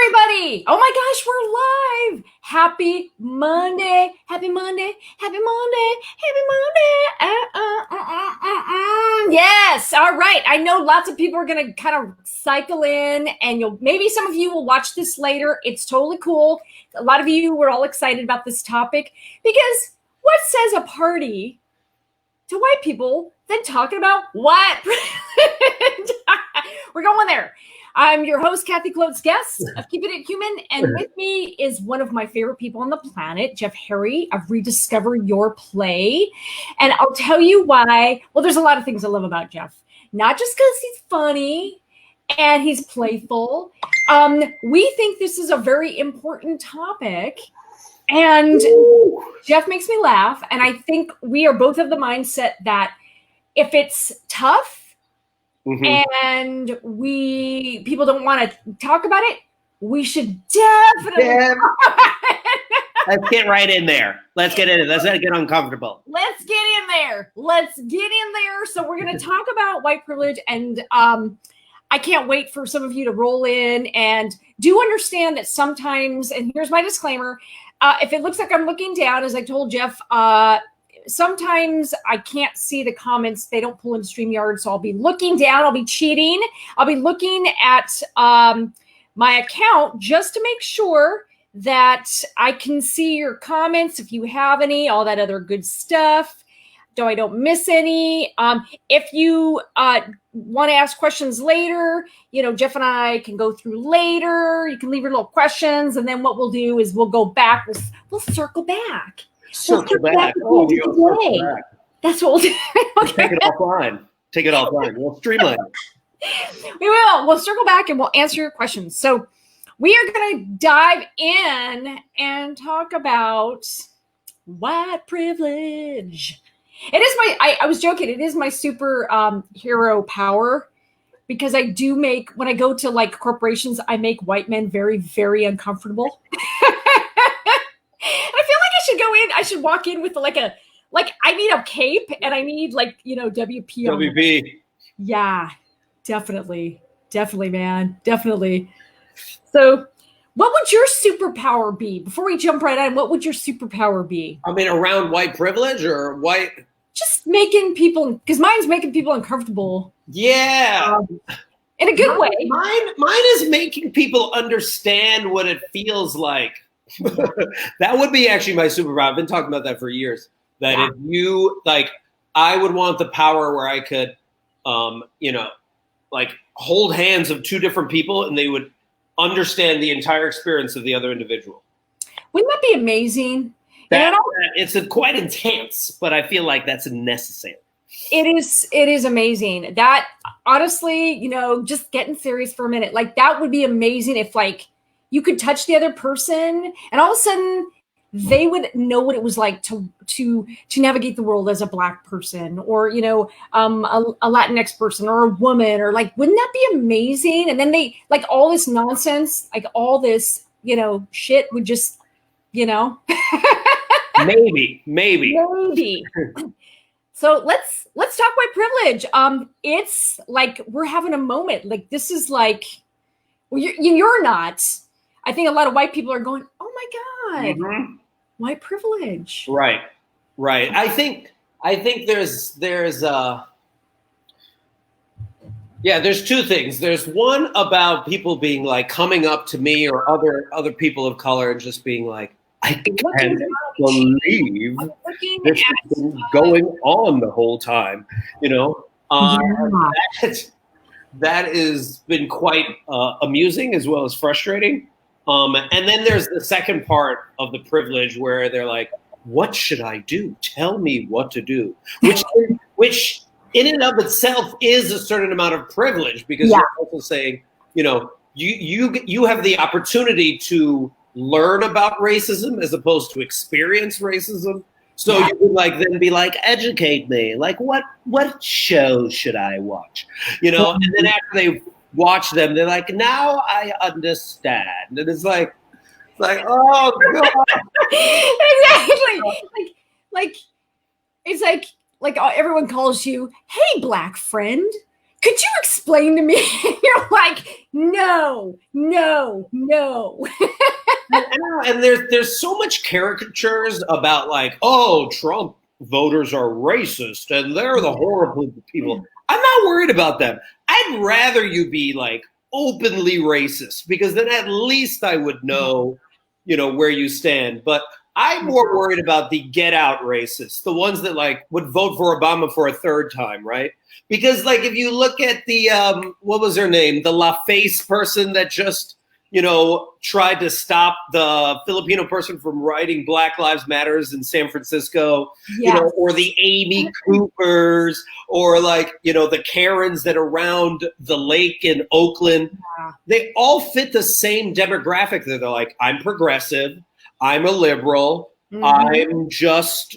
everybody. Oh my gosh, we're live. Happy Monday. Happy Monday. Happy Monday. Happy Monday. Yes. All right. I know lots of people are going to kind of cycle in, and maybe some of you will watch this later. It's totally cool. A lot of you were all excited about this topic because what says a party to white people than talking about white privilege? We're going there. I'm your host, Kathy Klotz-Guest of Keeping It Human, and with me is one of my favorite people on the planet, Jeff Harry of Rediscover Your Play. And I'll tell you why. Well, there's a lot of things I love about Jeff. Not just because he's funny and he's playful. We think this is a very important topic. And Jeff makes me laugh. And I think we are both of the mindset that if it's tough, and people don't want to talk about it, we should definitely let's get right in there. Let's get in it. Let's not get uncomfortable. Let's get in there. So we're going to talk about white privilege, and I can't wait for some of you to roll in, and do understand that sometimes, and here's my disclaimer, if it looks like I'm looking down, as I told Jeff, sometimes I can't see the comments. They don't pull in StreamYard, so I'll be looking down. I'll be cheating. I'll be looking at my account just to make sure that I can see your comments, if you have any, all that other good stuff. I don't miss any. If you want to ask questions later, Jeff and I can go through later. You can leave your little questions, and then what we'll do is we'll go back. We'll circle back. Circle back. Oh, circle back. That's what we'll do. Okay. Take it offline. We'll streamline it. We will. We'll circle back and we'll answer your questions. So we are going to dive in and talk about white privilege. It is I was joking. It is my super hero power, because I do when I go to like corporations, I make white men very, very uncomfortable. I should walk in with I need a cape, and I need WP. WP. Yeah, definitely, man, definitely. So, what would your superpower be? Before we jump right on, what would your superpower be? I mean, around white privilege or white? Just making people, because mine's making people uncomfortable. Yeah. In a good way. Mine is making people understand what it feels like. That would be actually my superpower. I've been talking about that for years. That if you I would want the power where I could, hold hands of two different people, and they would understand the entire experience of the other individual. Wouldn't that be amazing? It's quite intense, but I feel like that's necessary. It is amazing. That honestly, just getting serious for a minute, that would be amazing if you could touch the other person, and all of a sudden they would know what it was like to navigate the world as a Black person, or a Latinx person, or a woman, or wouldn't that be amazing? And then they all this nonsense, all this shit would just maybe. So let's talk white privilege. It's we're having a moment. This is well, you're not. I think a lot of white people are going, "Oh my God, white privilege." Right. I think there's two things. There's one about people being coming up to me or other people of color and just being like, "I can't believe this has been going on the whole time," That has been quite amusing as well as frustrating. And then there's the second part of the privilege where they're like, "What should I do? Tell me what to do," which in and of itself is a certain amount of privilege, because you're also saying, you have the opportunity to learn about racism as opposed to experience racism. So you would then be educate me. What show should I watch? And then after they watch them, they're like, "Now I understand." And it's oh God. Exactly. It's everyone calls you, "Hey, Black friend, could you explain to me. You're like, no. And there's so much caricatures about like, oh, Trump voters are racist and they're the horrible people. I'm not worried about them. I'd rather you be like openly racist, because then at least I would know, where you stand. But I'm more worried about the get out racists, the ones that like would vote for Obama for a third time, right? Because like if you look at the what was her name, the LaFace person that just tried to stop the Filipino person from writing Black Lives Matters in San Francisco, or the Amy Coopers, or like, the Karens that are around the lake in Oakland. Yeah. They all fit the same demographic. They're like, I'm progressive, I'm a liberal, I'm just,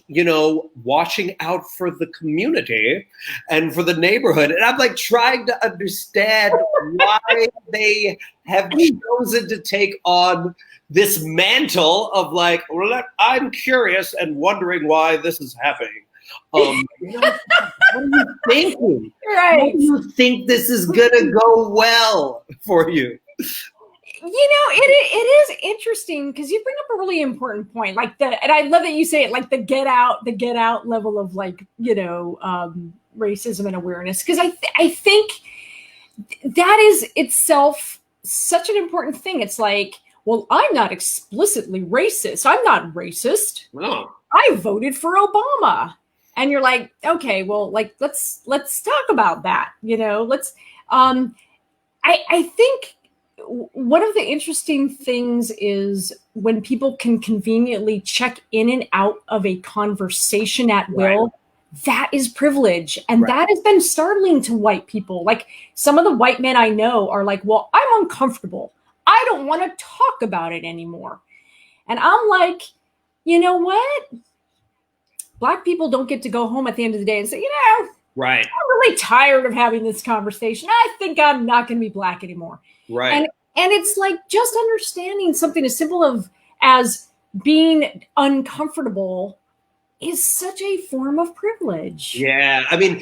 watching out for the community and for the neighborhood. And I'm like trying to understand why they have chosen to take on this mantle of like, well, I'm curious and wondering why this is happening. What are you thinking? Right. How do you think this is gonna go well for you? It is interesting because you bring up a really important point, like and I love that you say it, like the get out level of like, racism and awareness. Because I think that is itself such an important thing. It's like, well, I'm not explicitly racist. I'm not racist. No. I voted for Obama. And you're like, okay, well, like, let's talk about that. I think one of the interesting things is when people can conveniently check in and out of a conversation at will. That is privilege. And that has been startling to white people. Like some of the white men I know are like, well, I'm uncomfortable. I don't want to talk about it anymore. And I'm like, you know what? Black people don't get to go home at the end of the day and say, right, I'm really tired of having this conversation. I think I'm not going to be Black anymore. Right. And it's like just understanding something as simple as being uncomfortable is such a form of privilege. Yeah. I mean,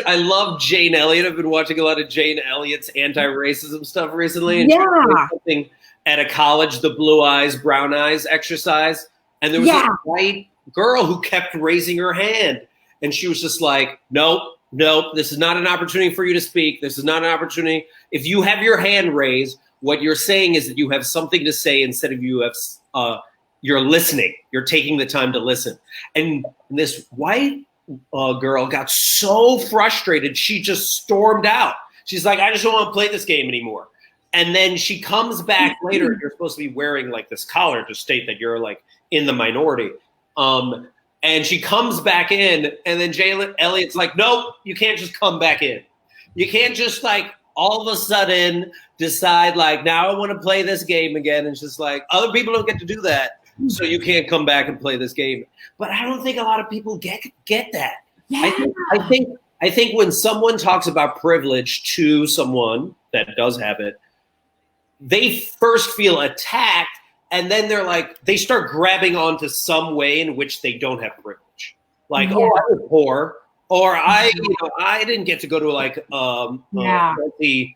I love Jane Elliott. I've been watching a lot of Jane Elliott's anti-racism stuff recently. And she was something at a college, the blue eyes, brown eyes exercise. And there was this white girl who kept raising her hand. And she was just like, nope, this is not an opportunity for you to speak. This is not an opportunity. If you have your hand raised, what you're saying is that you have something to say instead of you're listening. You're taking the time to listen. And this white girl got so frustrated, she just stormed out. She's like, I just don't want to play this game anymore. And then she comes back later. You're supposed to be wearing like this collar to state that you're like in the minority. And she comes back in, and then Jane Elliott's like, nope, you can't just come back in. You can't just like all of a sudden decide like, now I want to play this game again. And it's just like, other people don't get to do that. So you can't come back and play this game. But I don't think a lot of people get that. Yeah. I think when someone talks about privilege to someone that does have it, they first feel attacked. And then they're like, they start grabbing onto some way in which they don't have privilege. Like, oh, I was poor, or I didn't get to go to like the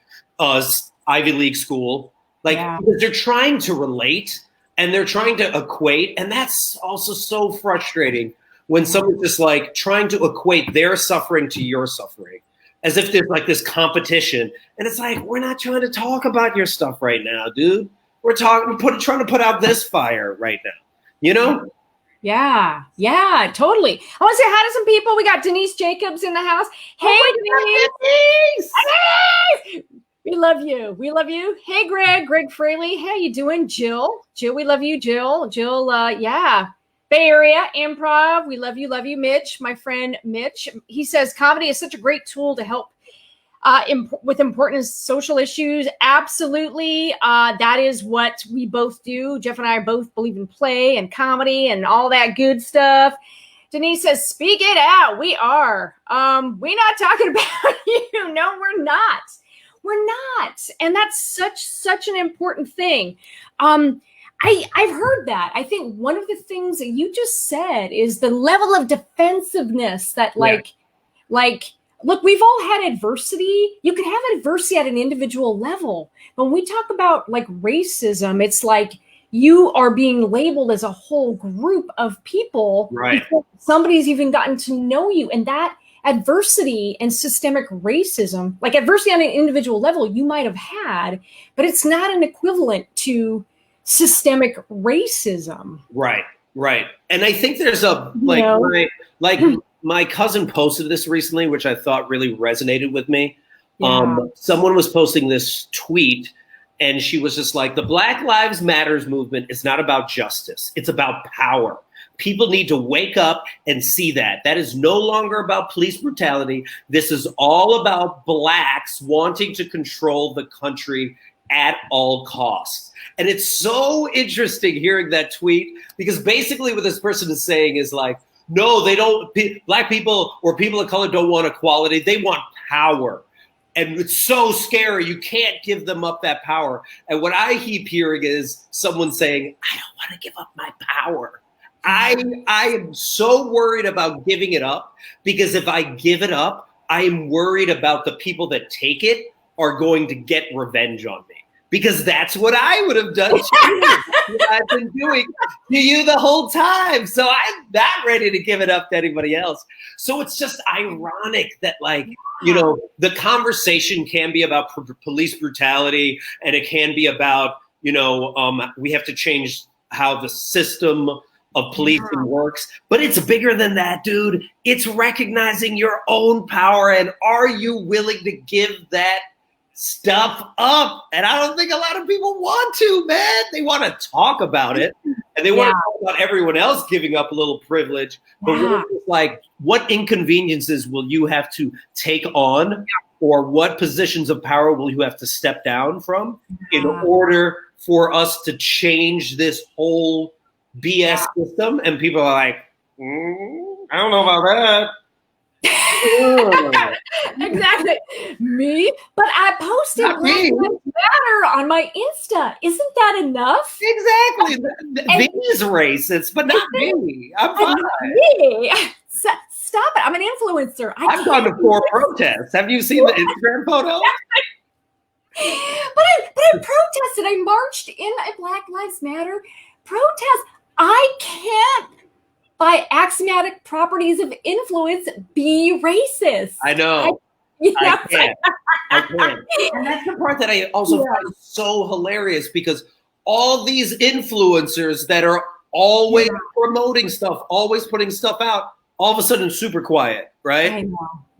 Ivy League school. Like, because they're trying to relate and they're trying to equate. And that's also so frustrating when someone's just like trying to equate their suffering to your suffering, as if there's like this competition. And it's like, we're not trying to talk about your stuff right now, dude. We're trying to put out this fire right now, Yeah, totally. I want to say hi to some people. We got Denise Jacobs in the house. Hey, Denise! Hey! We love you. Hey, Greg Fraley. How you doing? Jill, we love you, Jill, Bay Area Improv. We love you, Mitch, my friend Mitch. He says comedy is such a great tool to help with important social issues. Absolutely. That is what we both do. Jeff and I both believe in play and comedy and all that good stuff. Denise says, speak it out. We are. We're not talking about you. No, we're not. And that's such an important thing. I've heard that. I think one of the things that you just said is the level of defensiveness that look, we've all had adversity. You can have adversity at an individual level. When we talk about like racism, it's like you are being labeled as a whole group of people before somebody's even gotten to know you. And that adversity and systemic racism, like adversity on an individual level, you might have had, but it's not an equivalent to systemic racism. Right. And I think there's a, my cousin posted this recently, which I thought really resonated with me. Someone was posting this tweet, and she was just like, the Black Lives Matters movement is not about justice. It's about power. People need to wake up and see that. That is no longer about police brutality. This is all about Blacks wanting to control the country at all costs. And it's so interesting hearing that tweet, because basically what this person is saying is like, no, they don't. Black people or people of color don't want equality. They want power. And it's so scary. You can't give them up that power. And what I keep hearing is someone saying, I don't want to give up my power. I am so worried about giving it up, because if I give it up, I am worried about the people that take it are going to get revenge on me. Because that's what I would have done to you. What I've been doing to you the whole time. So I'm not ready to give it up to anybody else. So it's just ironic that, like, you know, the conversation can be about police brutality, and it can be about, you know, we have to change how the system of policing works. But it's bigger than that, dude. It's recognizing your own power, and are you willing to give that stuff up? And I don't think a lot of people want to, man. They want to talk about it, and they want to talk about everyone else giving up a little privilege. But it's like, what inconveniences will you have to take on, or what positions of power will you have to step down from in order for us to change this whole BS system? And people are like, I don't know about that. Exactly. Me? But I posted Black Lives Matter on my Insta. Isn't that enough? Exactly. These racist, but not me. I'm fine. Me. Stop it. I'm an influencer. I've gone to 4 protests. Have you seen the Instagram photos? But I protested. I marched in a Black Lives Matter protest. I can't, by axiomatic properties of influence, be racist. I know. I can't. And that's the part that I also find so hilarious, because all these influencers that are always promoting stuff, always putting stuff out, all of a sudden super quiet, right? I know.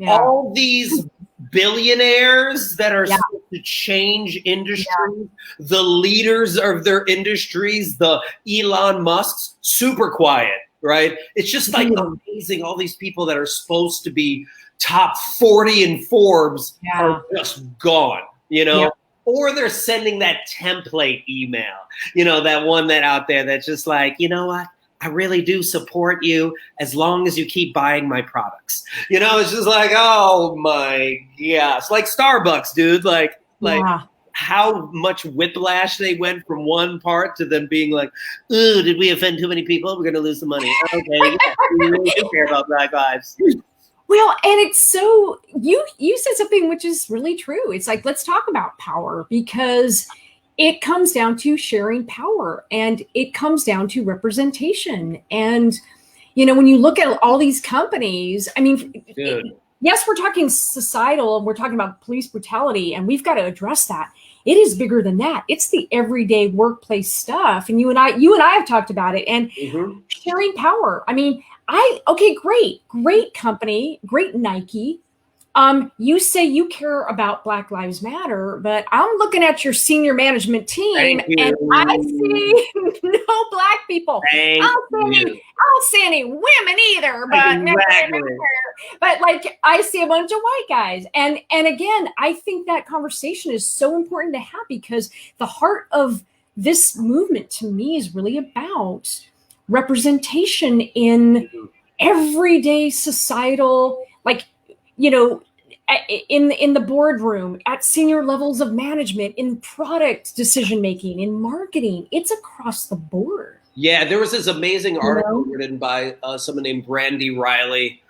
All these billionaires that are supposed to change industries, the leaders of their industries, the Elon Musks, super quiet, right? It's just like amazing. All these people that are supposed to be top 40 in Forbes are just gone, you know? Or they're sending that template email, you know, that one that out there that's just like, you know what? I really do support you as long as you keep buying my products. You know, it's just like, oh my gosh. Like Starbucks, dude. Like how much whiplash they went from one part to them being like, ooh, did we offend too many people? We're going to lose the money. Okay, we really do care about Black lives. Well, and it's so, you said something which is really true. It's like, let's talk about power, because it comes down to sharing power, and it comes down to representation. And, you know, when you look at all these companies, I mean, yes, we're talking societal, and we're talking about police brutality, and we've got to address that. It is bigger than that. It's the everyday workplace stuff. And you and I have talked about it, and sharing power. I mean, great company, great Nike. You say you care about Black Lives Matter, but I'm looking at your senior management team, and I see no Black people. I don't see any women either, but like I see a bunch of white guys. And again, I think that conversation is so important to have, because the heart of this movement to me is really about representation in everyday societal, like, you know, in the boardroom, at senior levels of management, in product decision making, in marketing. It's across the board. Yeah, there was this amazing article written by someone named Brandy Riley,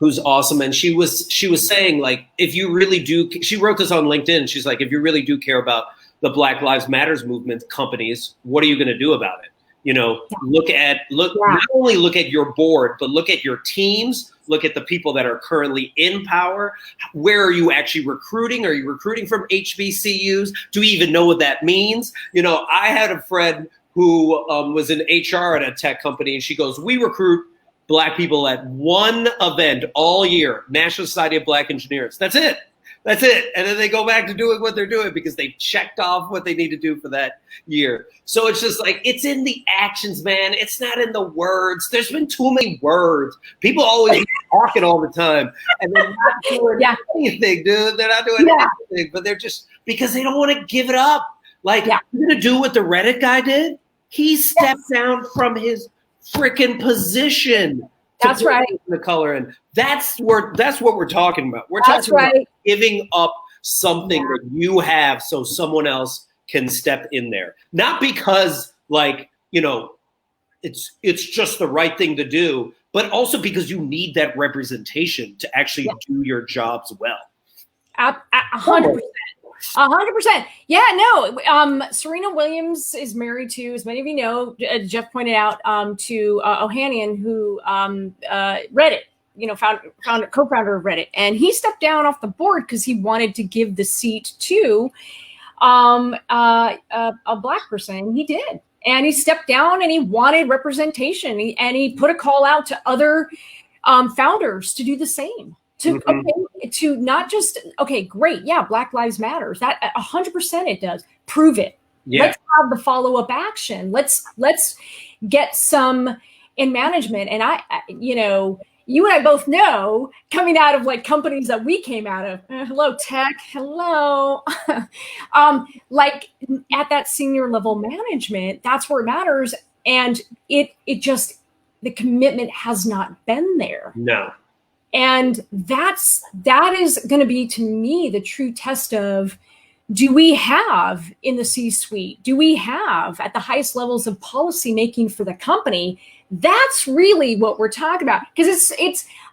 who's awesome, and she was saying, like, if you really do, she wrote this on LinkedIn. She's like, if you really do care about the Black Lives Matters movement, companies, what are you going to do about it? You know, not only look at your board, but look at your teams, look at the people that are currently in power. Where are you actually recruiting? Are you recruiting from HBCUs? Do we even know what that means? You know, I had a friend who was in HR at a tech company, and she goes, we recruit Black people at one event all year, National Society of Black Engineers. That's it. That's it. And then they go back to doing what they're doing because they checked off what they need to do for that year. So it's just like, it's in the actions, man. It's not in the words. There's been too many words. People always talking all the time, and they're not doing anything, dude. They're not doing anything, but they're just, because they don't want to give it up. Like, you're going to do what the Reddit guy did? He stepped down from his freaking position. That's right. The color, and that's what we're talking about. We're talking about giving up something that you have so someone else can step in there. Not because, like, you know, it's just the right thing to do, but also because you need that representation to actually do your jobs well. 100%. 100%. Yeah, no. Serena Williams is married to, as many of you know, Jeff pointed out, to Ohanian, who Reddit, you know, co-founder of Reddit, and he stepped down off the board because he wanted to give the seat to a Black person, and he did. And he stepped down, and he wanted representation, and he put a call out to other founders to do the same. To not just, great, Black Lives Matters. That 100% it does. Prove it. Yeah. Let's have the follow-up action. Let's get some in management. And I, you know, you and I both know, coming out of like companies that we came out of, hello tech, hello, like at that senior level management, that's where it matters. And it just, the commitment has not been there. No. And that is going to be, to me, the true test of, do we have in the C-suite, do we have at the highest levels of policy making for the company? That's really what we're talking about. Because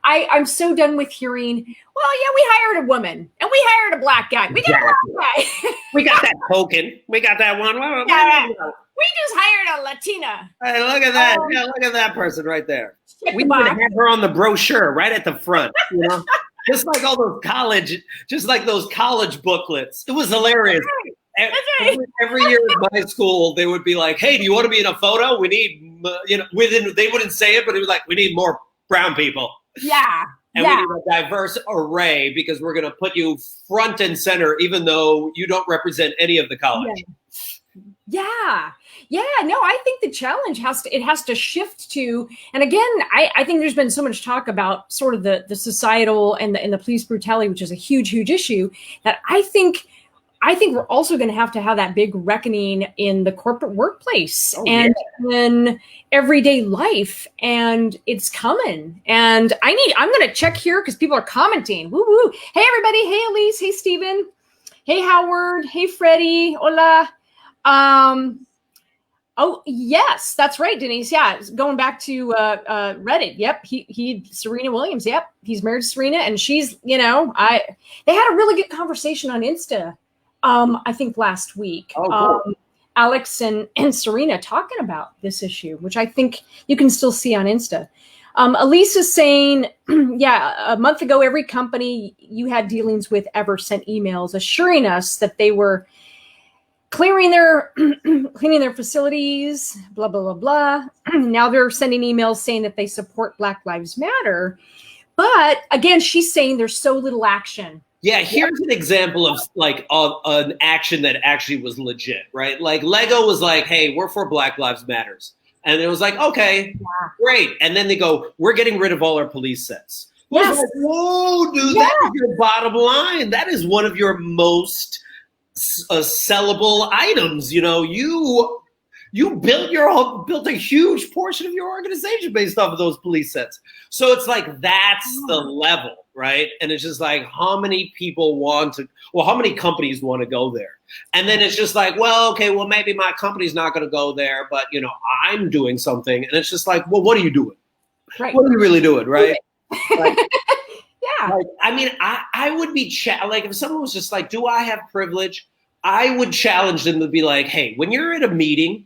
I'm so done with hearing, well, yeah, we hired a woman and we hired a Black guy. We got a Black guy. We got that token. We got that one. We just hired a Latina. Hey, look at that. Look at that person right there. We need to have her on the brochure right at the front, you know? just like those college booklets. It was hilarious. That's right. Every year in my school, they would be like, hey, do you want to be in a photo? We need, they wouldn't say it, but it was like, we need more brown people. Yeah. And we need a diverse array because we're going to put you front and center, even though you don't represent any of the college. Yeah, no, I think the challenge has to shift to, and again, I think there's been so much talk about sort of the societal and the police brutality, which is a huge issue, that I think we're also going to have that big reckoning in the corporate workplace and in everyday life, and it's coming. And I'm going to check here because people are commenting. Woo woo! Hey everybody! Hey Elise! Hey Steven! Hey Howard! Hey Freddie! Hola! Oh yes, that's right, Denise. Yeah, going back to Reddit. Yep, he Serena Williams. Yep, he's married to Serena, and she's, they had a really good conversation on Insta. I think last week. Oh, cool. Alex and Serena talking about this issue, which I think you can still see on Insta. Elise is saying, a month ago, every company you had dealings with ever sent emails assuring us that they were cleaning their facilities, blah, blah, blah, blah. Now they're sending emails saying that they support Black Lives Matter. But again, she's saying there's so little action. Yeah, here's an example of like an action that actually was legit, right? Like Lego was like, hey, we're for Black Lives Matters. And it was like, okay, great. And then they go, we're getting rid of all our police sets. Yes. Like, whoa, dude, that is your bottom line. That is one of your most sellable items. You built a huge portion of your organization based off of those police sets. So it's like, that's the level, right? And it's just like, how many companies want to go there? And then it's just like, maybe my company's not going to go there, but I'm doing something. And it's just like, well, what are you doing? Right. What are you really doing, right? Like, Yeah. Like, I mean, I would be like, if someone was just like, do I have privilege? I would challenge them to be like, hey, when you're at a meeting,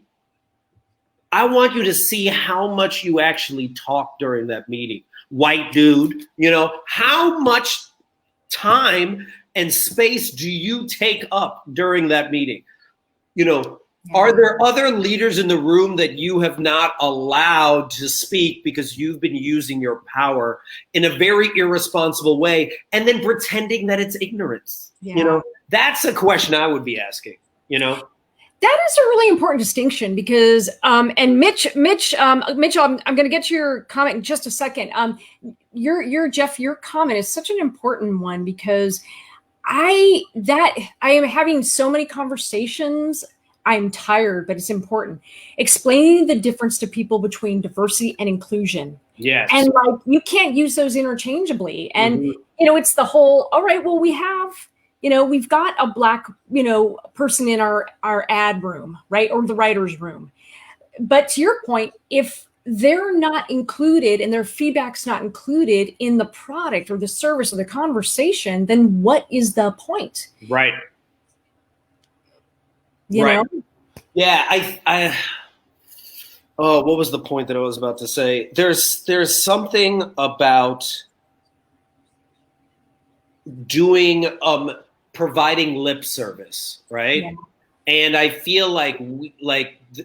I want you to see how much you actually talk during that meeting. White dude, how much time and space do you take up during that meeting? Are there other leaders in the room that you have not allowed to speak because you've been using your power in a very irresponsible way and then pretending that it's ignorance? Yeah. That's a question I would be asking, That is a really important distinction because, and Mitch, I'm going to get to your comment in just a second. Jeff, your comment is such an important one because I am having so many conversations. I'm tired, but it's important. Explaining the difference to people between diversity and inclusion. Yes. And like, you can't use those interchangeably. And, it's the whole, all right, well, we've got a Black, person in our ad room, right? Or the writer's room. But to your point, if they're not included and their feedback's not included in the product or the service or the conversation, then what is the point? Right. You know? Yeah. What was the point that I was about to say? There's something about doing, providing lip service, right? Yeah. And I feel like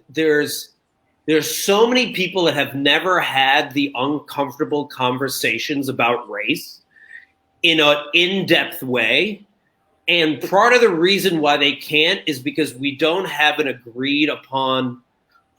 there's so many people that have never had the uncomfortable conversations about race in an in-depth way. And part of the reason why they can't is because we don't have an agreed upon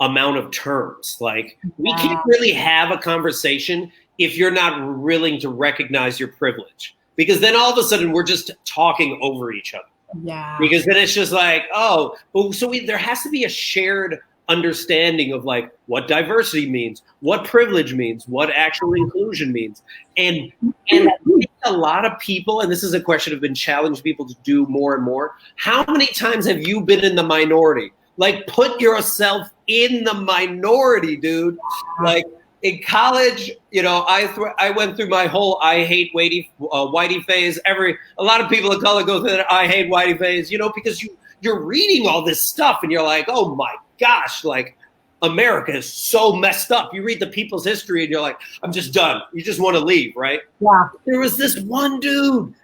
amount of terms. Like, we can't really have a conversation if you're not willing to recognize your privilege. Because then all of a sudden we're just talking over each other. Yeah. Because then it's just like, there has to be a shared understanding of like what diversity means, what privilege means, what actual inclusion means. And I think a lot of people, and this is a question I've been challenging people to do more and more, how many times have you been in the minority? Like, put yourself in the minority, dude. Like, in college, I went through my whole I hate whitey phase. A lot of people of color go through that I hate whitey phase, because you're reading all this stuff and you're like, oh my gosh, like, America is so messed up. You read the people's history and you're like, I'm just done. You just want to leave, right? Yeah. There was this one dude,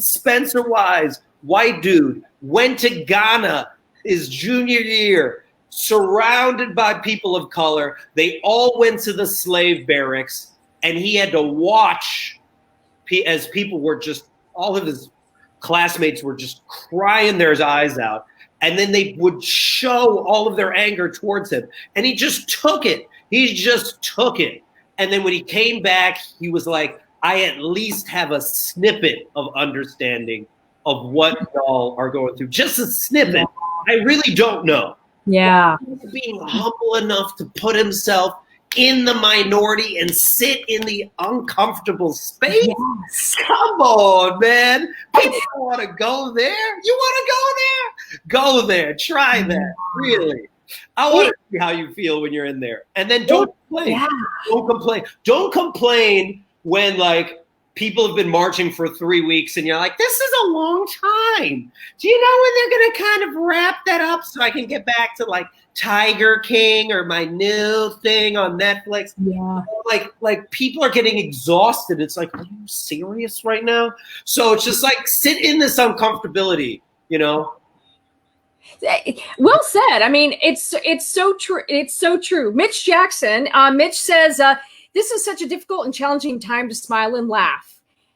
Spencer Wise, white dude, went to Ghana his junior year, surrounded by people of color. They all went to the slave barracks, and he had to watch as people were all of his classmates were just crying their eyes out. And then they would show all of their anger towards him. And he just took it. And then when he came back, he was like, I at least have a snippet of understanding of what y'all are going through. Just a snippet. I really don't know. Yeah. Being humble enough to put himself in the minority and sit in the uncomfortable space. Yes. Come on, man. People want to go there. You want to go there? Go there. Try that. Really. I want to see how you feel when you're in there. And then don't complain. Yeah. Don't complain. Don't complain when, like, people have been marching for 3 weeks and you're like, this is a long time. Do you know when they're going to kind of wrap that up so I can get back to like Tiger King or my new thing on Netflix? Yeah. Like people are getting exhausted. It's like, are you serious right now? So it's just like, sit in this uncomfortability, Well said. I mean, it's so true. It's so true. Mitch Jackson, Mitch says, this is such a difficult and challenging time to smile and laugh.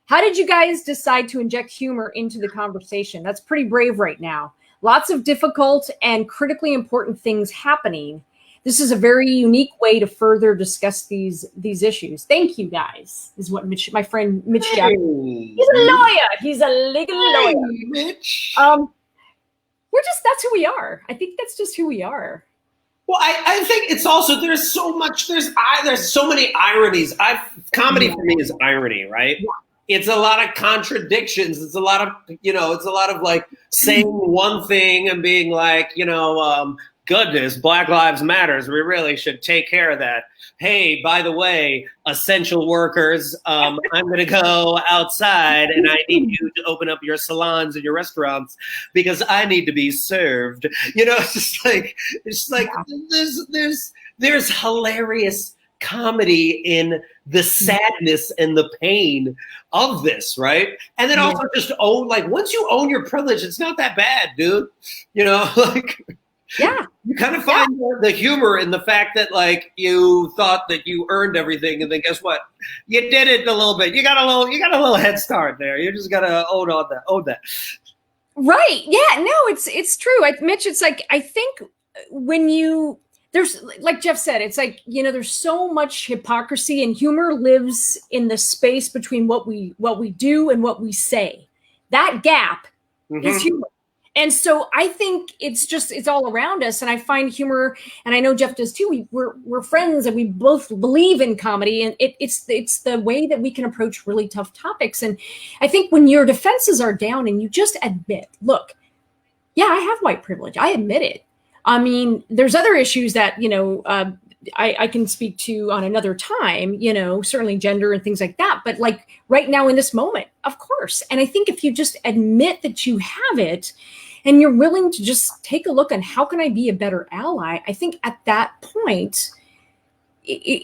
How did you guys decide to inject humor into the conversation? That's pretty brave right now. Lots of difficult and critically important things happening. This is a very unique way to further discuss these issues. Thank you, guys, is what my friend Mitch Jackson. He's a lawyer. He's a legal lawyer. Mitch. That's who we are. I think that's just who we are. Well, I think it's also there's so many ironies. Comedy for me is irony, right? Yeah. It's a lot of contradictions. It's a lot of like saying one thing and being like, goodness, Black Lives Matters. We really should take care of that. Hey, by the way, essential workers, I'm going to go outside and I need you to open up your salons and your restaurants because I need to be served. You know, it's like there's hilarious comedy in the sadness and the pain of this, right? And then also just own, like, once you own your privilege, it's not that bad, dude. You know, like, you kind of find the humor in the fact that, like, you thought that you earned everything, and then guess what? You did it a little bit. You got a little head start there. You just gotta own that. Right? Yeah. No, it's true. Mitch, it's like, I think when there's, like Jeff said, it's like, you know, there's so much hypocrisy, and humor lives in the space between what we do and what we say. That gap is humor. And so I think it's all around us. And I find humor, and I know Jeff does too. We're friends, and we both believe in comedy, and it's the way that we can approach really tough topics. And I think when your defenses are down and you just admit, look, yeah, I have white privilege. I admit it. I mean, there's other issues that, you know, I can speak to on another time, you know, certainly gender and things like that. But like right now in this moment, of course. And I think if you just admit that you have it and you're willing to just take a look on how can I be a better ally, I think at that point,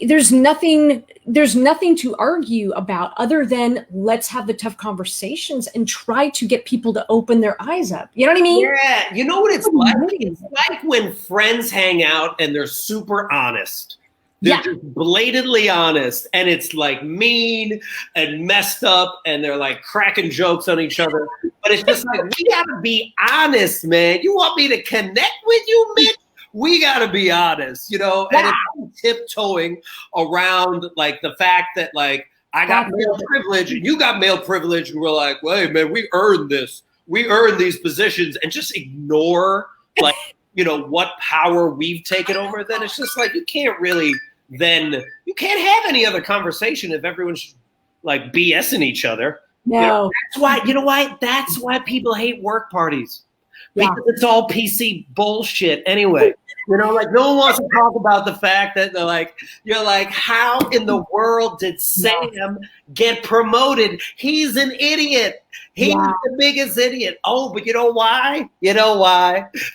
there's nothing to argue about other than let's have the tough conversations and try to get people to open their eyes up. You know what I mean? Yeah. You know what it's like? It's like when friends hang out and they're super honest. They're just blatantly honest, and it's like mean and messed up, and they're like cracking jokes on each other. But it's just like, we gotta be honest, man. You want me to connect with you, Mitch? We got to be honest, you know, and it's tiptoeing around like the fact that like I got male privilege and you got male privilege, and we're like, well, hey, man, we earned this. We earned these positions, and just ignore like, you know, what power we've taken over. Then it's just like you can't have any other conversation if everyone's like BSing each other. No. That's why people hate work parties. Because it's all PC bullshit anyway. You know, like no one wants to talk about the fact that you're like, how in the world did Sam get promoted? He's an idiot. He's the biggest idiot. Oh, but you know why?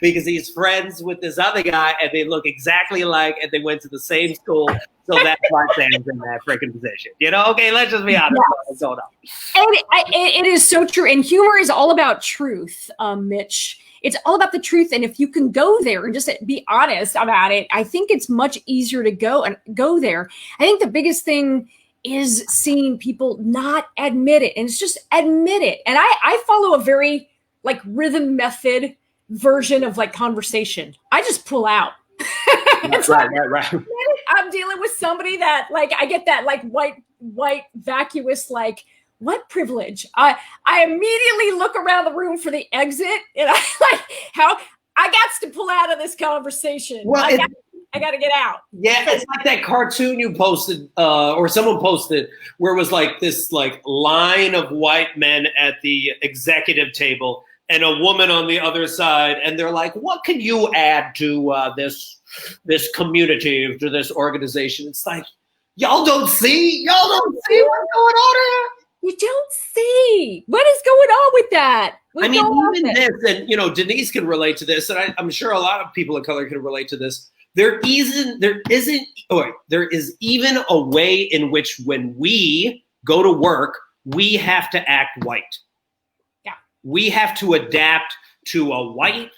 Because he's friends with this other guy, and they look exactly alike, and they went to the same school. So that's why Sam's in that freaking position. You know, okay, let's just be honest. What's going on? And it is so true. And humor is all about truth, Mitch. It's all about the truth. And if you can go there and just be honest about it, I think it's much easier to go there. I think the biggest thing is seeing people not admit it, and it's just admit it. And I follow a very like rhythm method version of like conversation. I just pull out. Right. I'm dealing with somebody that like I get that like white vacuous like what privilege. I immediately look around the room for the exit, and I like how I got to pull out of this conversation. Well, I got to get out. Yeah, it's like that cartoon you posted or someone posted where it was like this like line of white men at the executive table and a woman on the other side, and they're like, what can you add to this community, to this organization? It's like, y'all don't see what's going on here. You don't see what is going on with that. Even this, and you know, Denise can relate to this, and I'm sure a lot of people of color can relate to this. There is even a way in which when we go to work, we have to act white. Yeah. We have to adapt to a white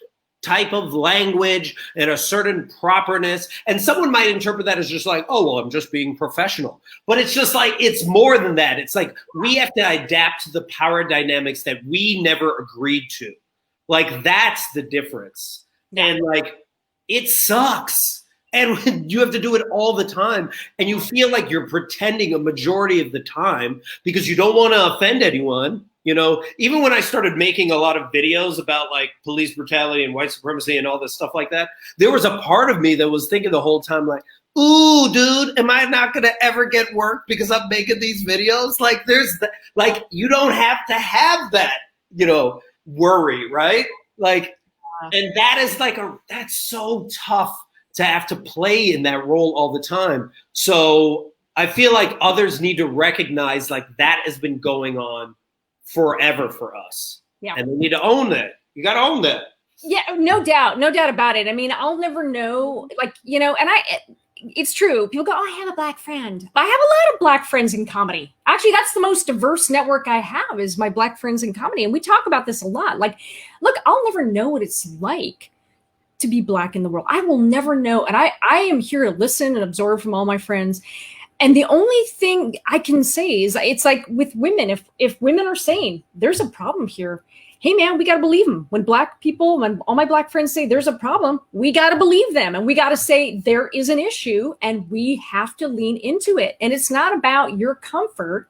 type of language and a certain properness. And someone might interpret that as just like, oh, well, I'm just being professional. But it's just like, it's more than that. It's like, we have to adapt to the power dynamics that we never agreed to. Like, that's the difference. And like, it sucks. And you have to do it all the time. And you feel like you're pretending a majority of the time because you don't want to offend anyone. You know, even when I started making a lot of videos about like police brutality and white supremacy and all this stuff like that, there was a part of me that was thinking the whole time like, ooh, dude, am I not going to ever get work because I'm making these videos? Like you don't have to have that, you know, worry, right? Like, And that is like that's so tough to have to play in that role all the time. So I feel like others need to recognize like that has been going on forever for us. Yeah. And they need to own that. You got to own that. Yeah, no doubt about it. I mean, I'll never know, like, you know, and it's true. People go, oh, I have a black friend. I have a lot of black friends in comedy. Actually, that's the most diverse network I have is my black friends in comedy. And we talk about this a lot. Like, look, I'll never know what it's like to be black in the world. I will never know. And I am here to listen and absorb from all my friends. And the only thing I can say is it's like with women, if women are saying there's a problem here, hey man, we got to believe them. When all my black friends say there's a problem, we got to believe them. And we got to say there is an issue and we have to lean into it. And it's not about your comfort.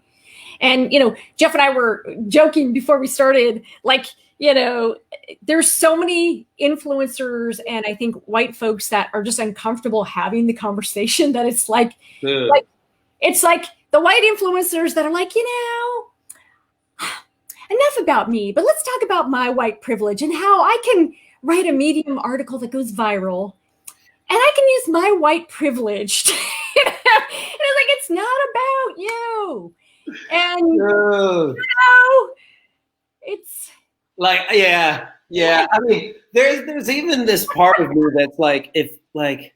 And, you know, Jeff and I were joking before we started, like, you know, there's so many influencers and I think white folks that are just uncomfortable having the conversation that it's like it's like the white influencers that are like, you know, enough about me, but let's talk about my white privilege and how I can write a Medium article that goes viral and I can use my white privilege. And it's like, it's not about you. And, you know, it's like, yeah. I mean, there's even this part of me that's like, if like,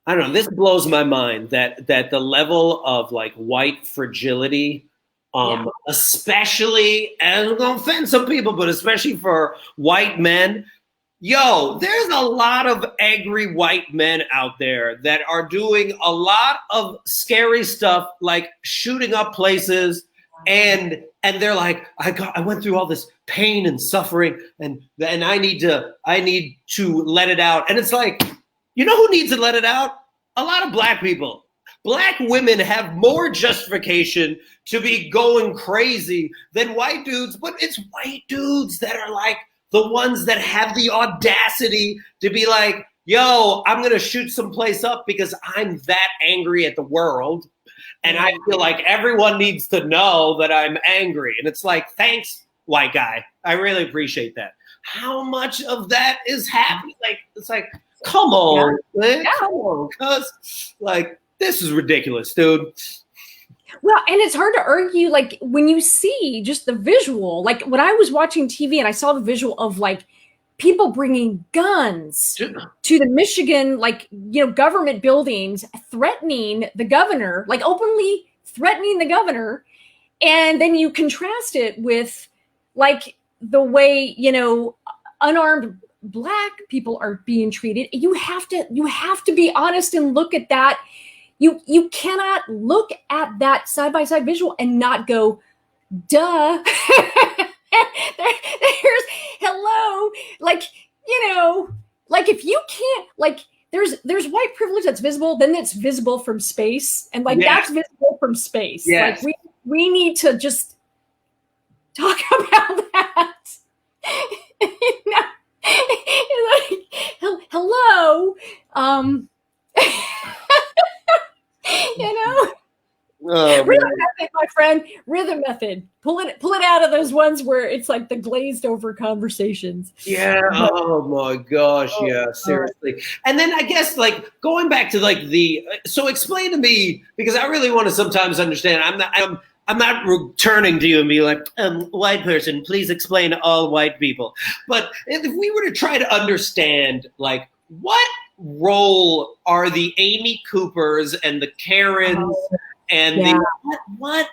I don't know, this blows my mind that the level of like white fragility, especially, and I'm gonna offend some people, but especially for white men, there's a lot of angry white men out there that are doing a lot of scary stuff, like shooting up places, and they're like, I went through all this pain and suffering, and I need to let it out, and it's like, you know who needs to let it out? A lot of black people. Black women have more justification to be going crazy than white dudes, but it's white dudes that are like the ones that have the audacity to be like, yo, I'm going to shoot someplace up because I'm that angry at the world. And I feel like everyone needs to know that I'm angry. And it's like, thanks, white guy. I really appreciate that. How much of that is happening? Like, it's like, come on, man. Come on, cuz like this is ridiculous, dude. Well, and it's hard to argue, like when you see just the visual, like when I was watching TV and I saw the visual of like people bringing guns to the Michigan, like, you know, government buildings, threatening the governor, like openly threatening the governor. And then you contrast it with like the way, you know, unarmed Black people are being treated. You have to be honest and look at that. You cannot look at that side-by-side visual and not go, duh. There's hello. Like, you know, like if you can't, like there's white privilege that's visible, then it's visible from space. And like that's visible from space. Yes. Like we need to just talk about that. You know? Like, hello, you know, rhythm method, my friend, rhythm method. Pull it out of those ones where it's like the glazed over conversations. Yeah. Oh my gosh. Yeah. Seriously. And then I guess like going back to like so explain to me, because I really want to sometimes understand. I'm not returning to you and be like, white person, please explain to all white people. But if we were to try to understand, like, what role are the Amy Coopers and the Karens and what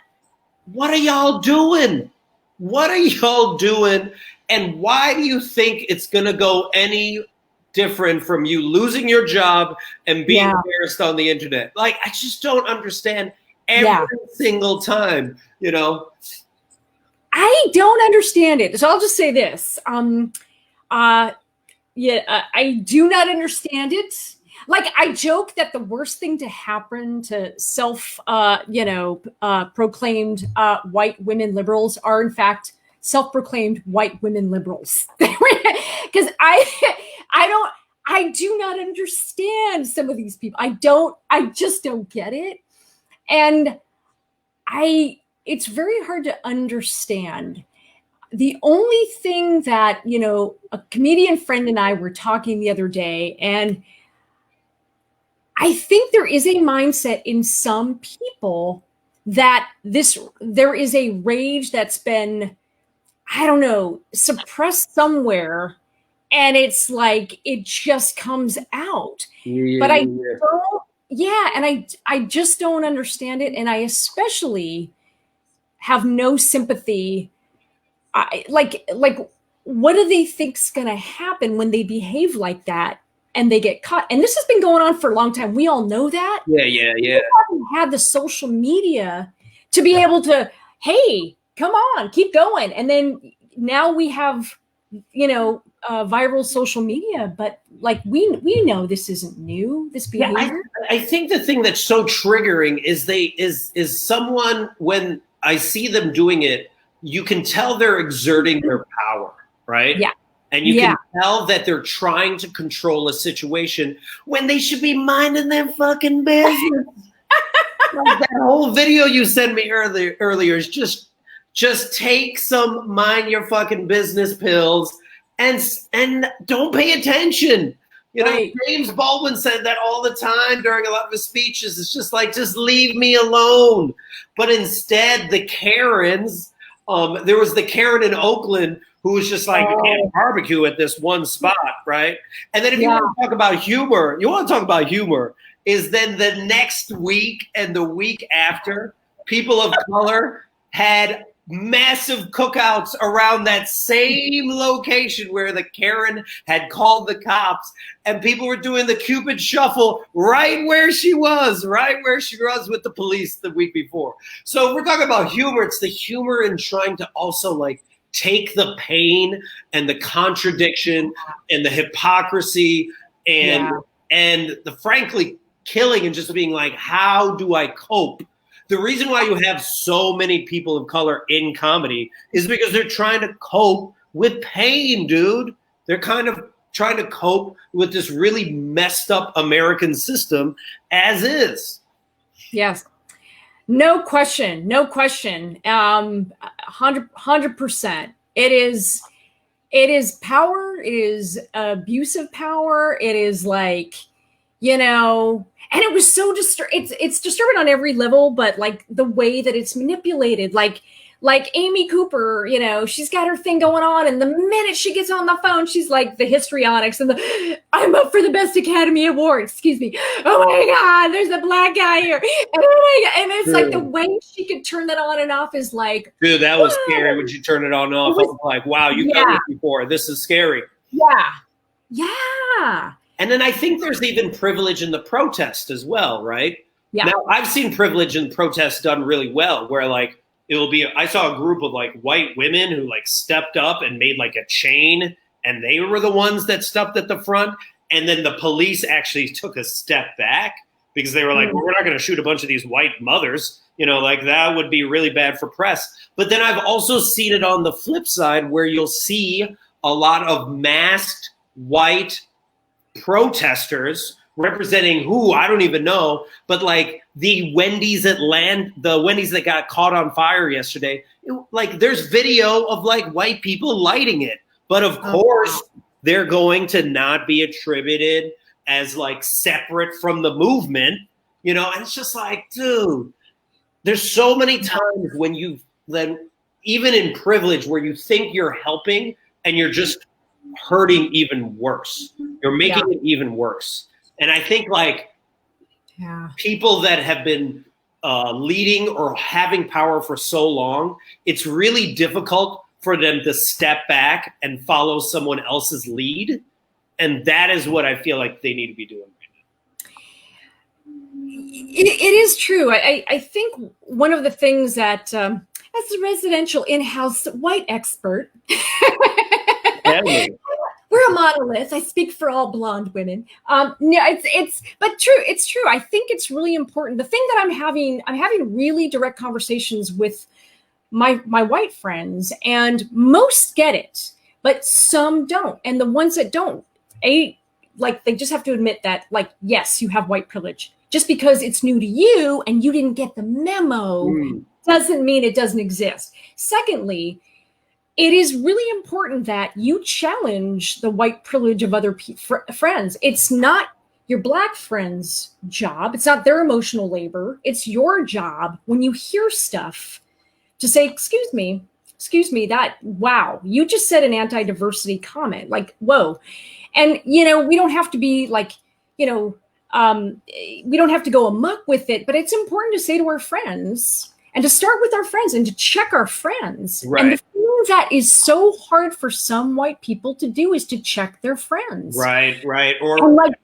are y'all doing? What are y'all doing? And why do you think it's going to go any different from you losing your job and being embarrassed on the internet? Like, I just don't understand. Every single time, you know. I don't understand it. So I'll just say this. I do not understand it. Like, I joke that the worst thing to happen to proclaimed white women liberals are in fact self-proclaimed white women liberals. Because I do not understand some of these people. I just don't get it. And it's very hard to understand. The only thing that, a comedian friend and I were talking the other day, and I think there is a mindset in some people that there is a rage that's been, I don't know, suppressed somewhere, and it's like it just comes out. But I don't, and I just don't understand it, and I especially have no sympathy. Like what do they think's going to happen when they behave like that and they get caught? And this has been going on for a long time. We all know that. Yeah. We haven't had the social media to be able to, hey, come on, keep going. And then now we have, viral social media, but like we know this isn't new, this behavior. I think the thing that's so triggering is someone, when I see them doing it, you can tell they're exerting their power, right? Yeah. And you can tell that they're trying to control a situation when they should be minding their fucking business. Like that whole video you sent me earlier is just take some mind your fucking business pills and don't pay attention. Right. James Baldwin said that all the time during a lot of his speeches. It's just like, just leave me alone. But instead, the Karens, there was the Karen in Oakland who was just like, you can't barbecue at this one spot, right? And then if you want to talk about humor, is then the next week and the week after, people of color had massive cookouts around that same location where the Karen had called the cops, and people were doing the Cupid shuffle right where she was with the police the week before. So we're talking about humor. It's the humor in trying to also like take the pain and the contradiction and the hypocrisy and the frankly killing and just being like, how do I cope? The reason why you have so many people of color in comedy is because they're trying to cope with pain, dude. They're kind of trying to cope with this really messed up American system as is. Yes. No question. 100%. It is power. It is abuse of power. It is like, and it was so it's disturbing on every level, but like the way that it's manipulated, like Amy Cooper, she's got her thing going on, and the minute she gets on the phone, she's like the histrionics and I'm up for the best Academy Award. Excuse me. Oh my God, there's a black guy here. And oh my God. And it's like the way she could turn that on and off is like, dude, that was scary when she turned it on and off. I was like, wow, you've done this before. This is scary. Yeah. And then I think there's even privilege in the protest as well, right? Yeah. Now, I've seen privilege in protests done really well, where like I saw a group of like white women who like stepped up and made like a chain, and they were the ones that stepped at the front. And then the police actually took a step back because they were like, well, we're not going to shoot a bunch of these white mothers. Like that would be really bad for press. But then I've also seen it on the flip side where you'll see a lot of masked white protesters representing who I don't even know, but like the Wendy's that got caught on fire yesterday, like there's video of like white people lighting it, but of course they're going to not be attributed as like separate from the movement, and it's just like, dude, there's so many times when even in privilege where you think you're helping and you're just hurting even worse. You're making it even worse. And I think like people that have been leading or having power for so long, it's really difficult for them to step back and follow someone else's lead. And that is what I feel like they need to be doing right now. It is true. I think one of the things that, as a residential in-house white expert, we're a monolith. I speak for all blonde women. But true. It's true. I think it's really important. The thing that I'm having really direct conversations with my white friends, and most get it, but some don't. And the ones that don't, they just have to admit that, like, yes, you have white privilege. Just because it's new to you and you didn't get the memo doesn't mean it doesn't exist. Secondly, it is really important that you challenge the white privilege of other friends. It's not your black friend's job. It's not their emotional labor. It's your job when you hear stuff to say, excuse me, that, wow, you just said an anti-diversity comment. Like, whoa. And, we don't have to be like, we don't have to go amok with it, but it's important to say to our friends and to start with our friends and to check our friends. Right. And the thing that is so hard for some white people to do is to check their friends. Right. Or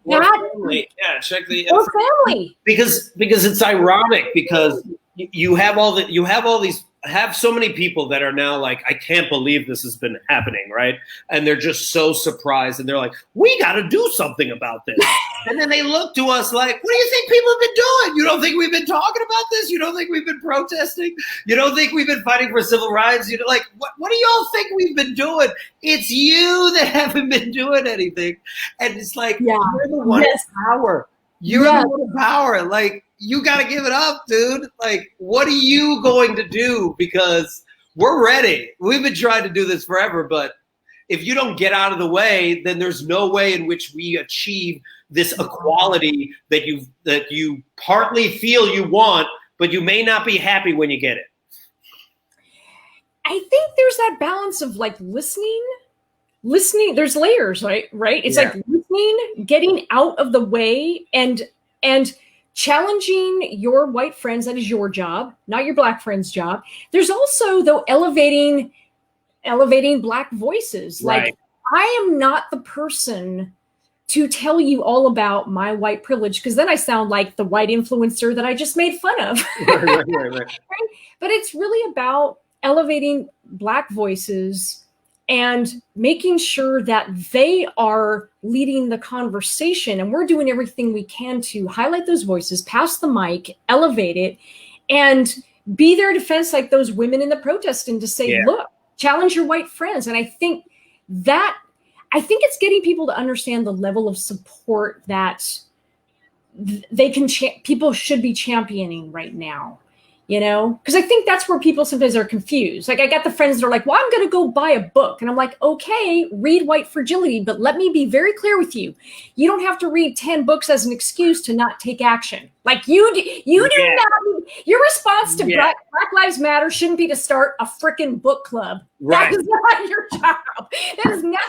family. Yeah, check the or family. Because it's ironic because you have so many people that are now like, I can't believe this has been happening, right? And they're just so surprised, and they're like, we got to do something about this. And then they look to us like, what do you think people have been doing? You don't think we've been talking about this? You don't think we've been protesting? You don't think we've been fighting for civil rights? What do y'all think we've been doing? It's you that haven't been doing anything. And it's like, you're the one in power. You're the one in power. Like, you got to give it up, dude. Like, what are you going to do? Because we're ready. We've been trying to do this forever, but if you don't get out of the way, then there's no way in which we achieve this equality that you partly feel you want, but you may not be happy when you get it. I think there's that balance of like listening. There's layers, right? It's like listening, getting out of the way, and challenging your white friends. That is your job, not your black friend's job. There's also, though, elevating black voices. Right. Like, I am not the person to tell you all about my white privilege, because then I sound like the white influencer that I just made fun of. Right? But it's really about elevating black voices and making sure that they are leading the conversation. And we're doing everything we can to highlight those voices, pass the mic, elevate it, and be their defense, like those women in the protest, and to say, look, challenge your white friends. And I think it's getting people to understand the level of support that people should be championing right now. Because I think that's where people sometimes are confused. Like, I got the friends that are like, well, I'm going to go buy a book. And I'm like, okay, read White Fragility, but let me be very clear with you. You don't have to read 10 books as an excuse to not take action. Like, you do not, your response to Black Lives Matter shouldn't be to start a freaking book club. Right. That is not your job. That is not,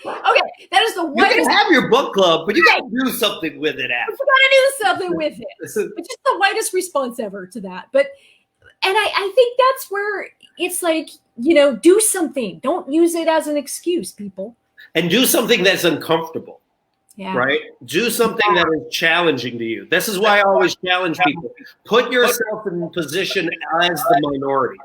okay, that is the whitest. You can have your book club, but you got to do something with it after. You got to do something with it. It's just the whitest response ever to that. But, and I think that's where it's like, do something. Don't use it as an excuse, people. And do something that's uncomfortable. Yeah. Right? Do something that is challenging to you. This is why I always challenge people. Put yourself in position as the minority.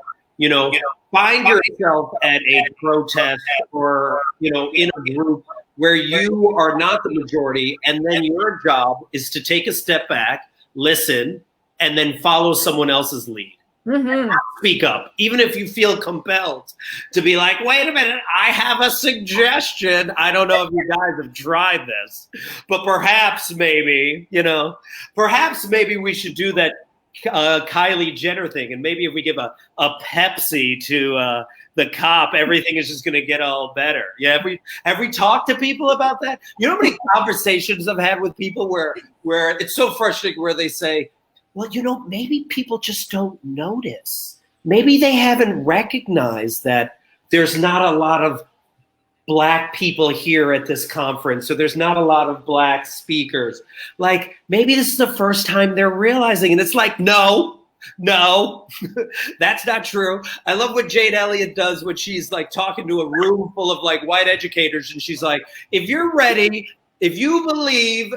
Find yourself at a protest or, in a group where you are not the majority, and then your job is to take a step back, listen, and then follow someone else's lead. Mm-hmm. Speak up, even if you feel compelled to be like, wait a minute, I have a suggestion. I don't know if you guys have tried this, but perhaps maybe we should do that Kylie Jenner thing. And maybe if we give a Pepsi to the cop, everything is just going to get all better. Yeah. Have we talked to people about that? You know how many conversations I've had with people where it's so frustrating, where they say, well, maybe people just don't notice. Maybe they haven't recognized that there's not a lot of Black people here at this conference, so there's not a lot of Black speakers. Like, maybe this is the first time they're realizing, and it's like, no, that's not true. I love what Jade Elliott does when she's like talking to a room full of like white educators, and she's like, if you're ready, if you believe,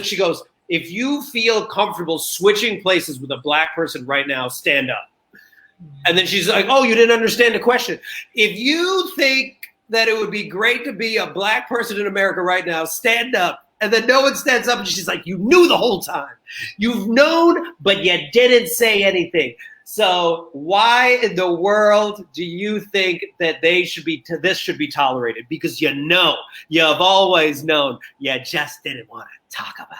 she goes, if you feel comfortable switching places with a Black person right now, stand up. And then she's like, oh, you didn't understand the question. If you think that it would be great to be a Black person in America right now, stand up. And then no one stands up, and she's like, you knew the whole time. You've known, but you didn't say anything. So why in the world do you think that this should be tolerated? Because you've always known, you just didn't want to talk about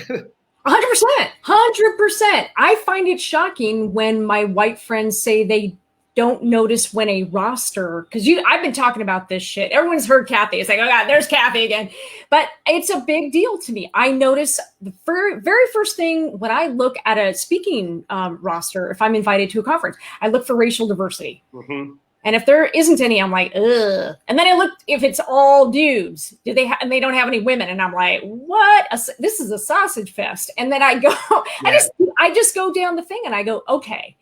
it. 100%. I find it shocking when my white friends say they don't notice when a roster, because I've been talking about this shit. Everyone's heard Kathy. It's like, oh God, there's Kathy again. But it's a big deal to me. I notice the very first thing when I look at a speaking roster, if I'm invited to a conference, I look for racial diversity. Mm-hmm. And if there isn't any, I'm like, ugh. And then I look if it's all dudes. Do they and they don't have any women? And I'm like, what? This is a sausage fest. And then I go, yeah. I just go down the thing and I go, okay.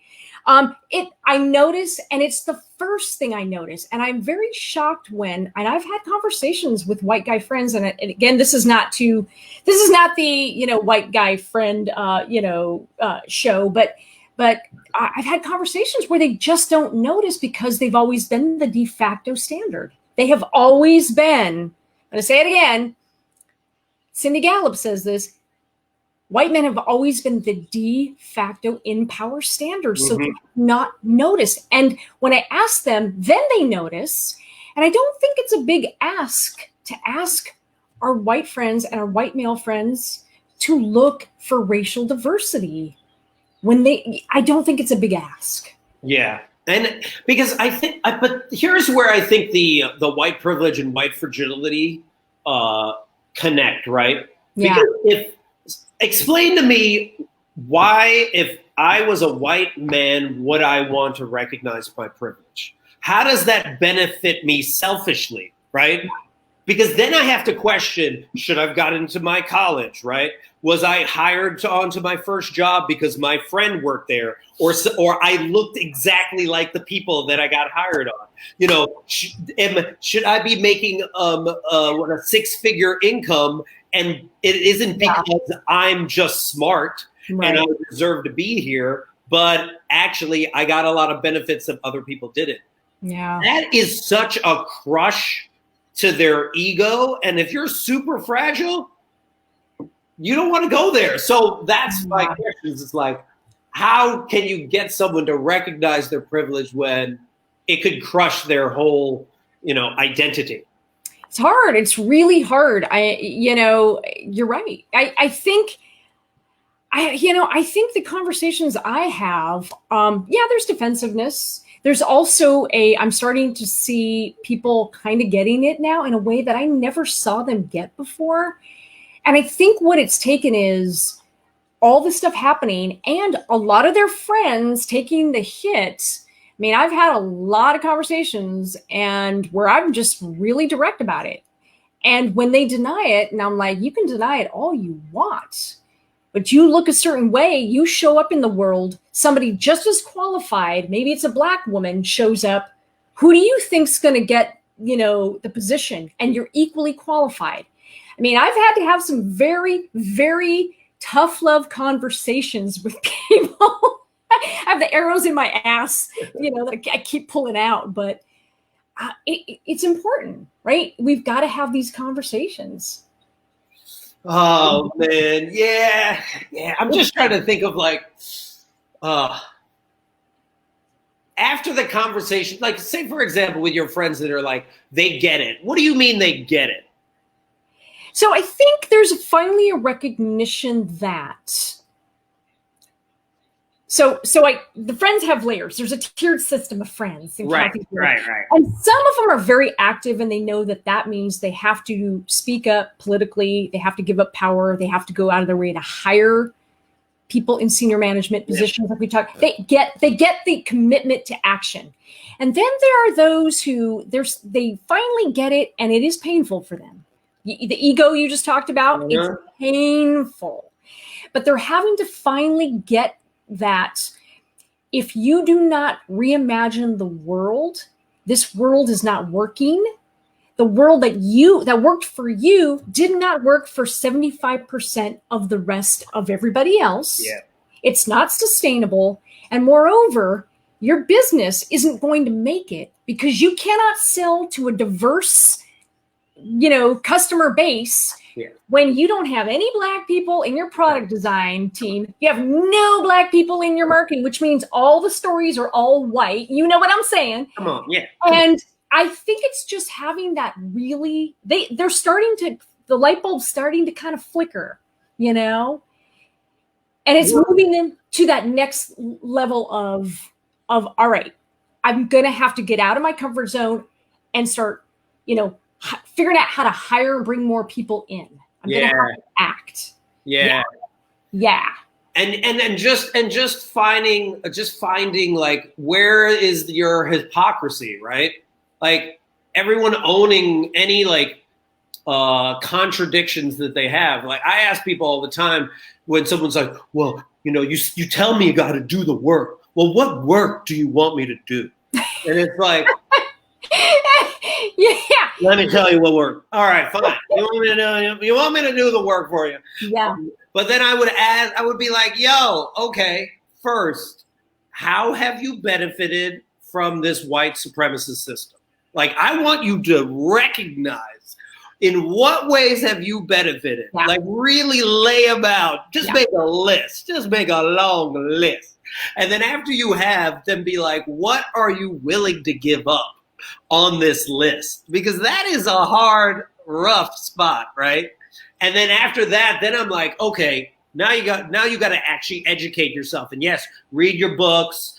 I notice, and it's the first thing I notice, and I'm very shocked and I've had conversations with white guy friends, and again, this is not the, white guy friend, show, but I've had conversations where they just don't notice because they've always been the de facto standard. They have always been, I'm going to say it again, Cindy Gallup says this, white men have always been the de facto in power standard, so they have not noticed. And when I ask them, then they notice. And I don't think it's a big ask to ask our white friends and our white male friends to look for racial diversity. I don't think it's a big ask. Yeah. And because but here's where I think the white privilege and white fragility connect, right? Yeah. Because explain to me why, if I was a white man, would I want to recognize my privilege? How does that benefit me selfishly, right? Because then I have to question, should I have got into my college, right? Was I hired onto my first job because my friend worked there, or I looked exactly like the people that I got hired on? Should I be making a six-figure income, and it isn't because I'm just smart and I deserve to be here, but actually I got a lot of benefits that other people didn't. Yeah, that is such a crush to their ego, and if you're super fragile, you don't want to go there. So that's my question. It's like, how can you get someone to recognize their privilege when it could crush their whole, identity? It's hard. It's really hard. You're right. I think the conversations I have, there's defensiveness. There's also I'm starting to see people kind of getting it now in a way that I never saw them get before. And I think what it's taken is all this stuff happening and a lot of their friends taking the hit. I mean, I've had a lot of conversations and where I'm just really direct about it. And when they deny it, and I'm like, you can deny it all you want, but you look a certain way, you show up in the world, somebody just as qualified, maybe it's a Black woman, shows up. Who do you think's going to get, the position? And you're equally qualified. I mean, I've had to have some very, very tough love conversations with people. I have the arrows in my ass, that I keep pulling out, but it's important, right? We've got to have these conversations. Oh man, yeah. I'm just trying to think of after the conversation, like say for example, with your friends that are like, they get it. What do you mean they get it? So I think there's finally a recognition that. So the friends have layers. There's a tiered system of friends. Right. And some of them are very active, and they know that means they have to speak up politically. They have to give up power. They have to go out of their way to hire people in senior management positions. Like we talked, they get the commitment to action. And then there are those who they finally get it, and it is painful for them. The ego you just talked about, it's painful, but they're having to finally get that if you do not reimagine the world, this world is not working. The world that worked for you did not work for 75% of the rest of everybody else. Yeah. It's not sustainable. And moreover, your business isn't going to make it because you cannot sell to a diverse, customer base. Yeah. When you don't have any Black people in your product design team, you have no Black people in your marketing, which means all the stories are all white. You know what I'm saying? Come on, yeah. And I think it's just having that really, they're starting to, the light bulb's starting to kind of flicker, and it's moving them to that next level of all right, I'm going to have to get out of my comfort zone and start, figuring out how to hire and bring more people in. I'm going to have to act. Yeah. Yeah. And just finding like, where is your hypocrisy, right? Like, everyone owning any like contradictions that they have. Like, I ask people all the time when someone's like, well, you tell me you got to do the work. Well, what work do you want me to do? And it's like, yeah. Let me tell you what work. All right, fine. You want me to do the work for you? Yeah. But then I would be like, yo, okay, first, how have you benefited from this white supremacist system? Like, I want you to recognize in what ways have you benefited? Yeah. Like, really lay them out. Just make a list. Just make a long list. And then after you have, then be like, what are you willing to give up on this list? Because that is a hard, rough spot, right? And then after that, then I'm like, okay, now you got to actually educate yourself. And yes, read your books,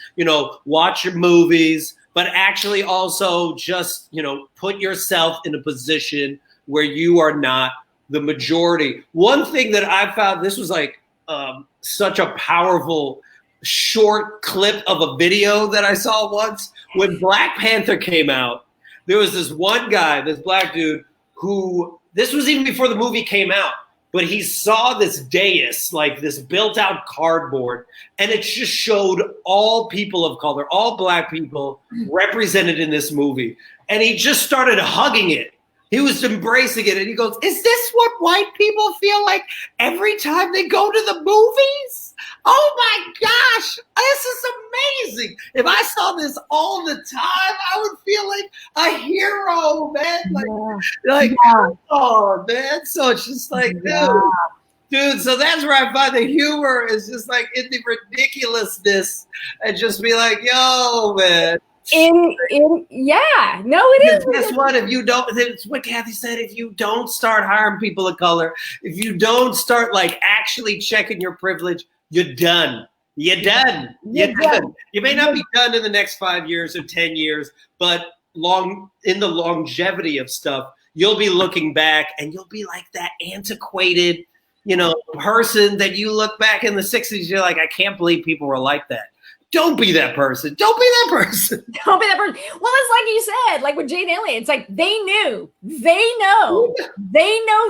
watch your movies, but actually also just, put yourself in a position where you are not the majority. One thing that I found, this was like such a powerful short clip of a video that I saw once. When Black Panther came out, there was this one guy, this black dude, who, this was even before the movie came out, but he saw this dais, like this built out cardboard, and it just showed all people of color, all black people represented in this movie. And he just started hugging it. He was embracing it. And he goes, is this what white people feel like every time they go to the movies? Oh my gosh, this is amazing. If I saw this all the time, I would feel like a hero, man. Oh, man. So it's just like, dude, so that's where I find the humor is just like in the ridiculousness and just be like, yo, man. It is. Guess what? If you don't, it's what Kathy said. If you don't start hiring people of color, if you don't start like actually checking your privilege, you're done. You're done. You may not be done in the next 5 years or 10 years, but in the longevity of stuff, you'll be looking back and you'll be like that antiquated, person that you look back in the 60s. You're like, I can't believe people were like that. Don't be that person. Don't be that person. Don't be that person. Well, it's like you said, like with Jane Elliott, it's like they know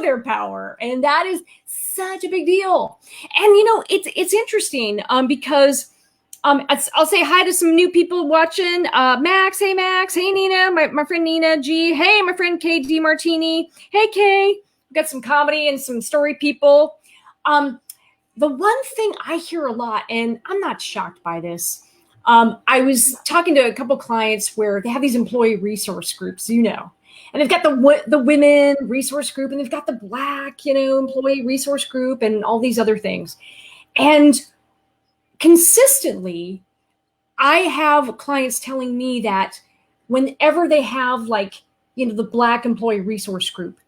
their power. And that is such a big deal. And, it's interesting because I'll say hi to some new people watching. Max, hey, Max. Hey, Nina, my friend Nina G. Hey, my friend Kay D. Martini. Hey, Kay. We've got some comedy and some story people. The one thing I hear a lot, and I'm not shocked by this, I was talking to a couple clients where they have these employee resource groups, and they've got the women resource group, and they've got the black, employee resource group, and all these other things. And consistently, I have clients telling me that whenever they have the black employee resource group,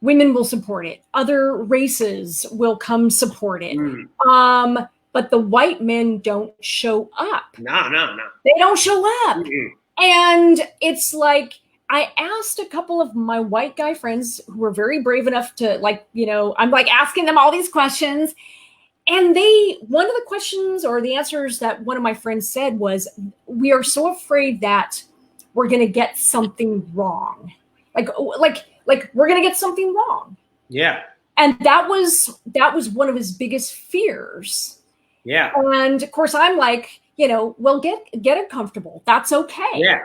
women will support it. Other races will come support it. But the white men don't show up. No. They don't show up. Mm-hmm. And it's like, I asked a couple of my white guy friends who were very brave enough to I'm asking them all these questions. And one of the questions or the answers that one of my friends said was, we are so afraid that we're going to get something wrong. Like we're going to get something wrong. Yeah. And that was one of his biggest fears. Yeah. And of course I'm like, well, get uncomfortable. That's okay. Yeah.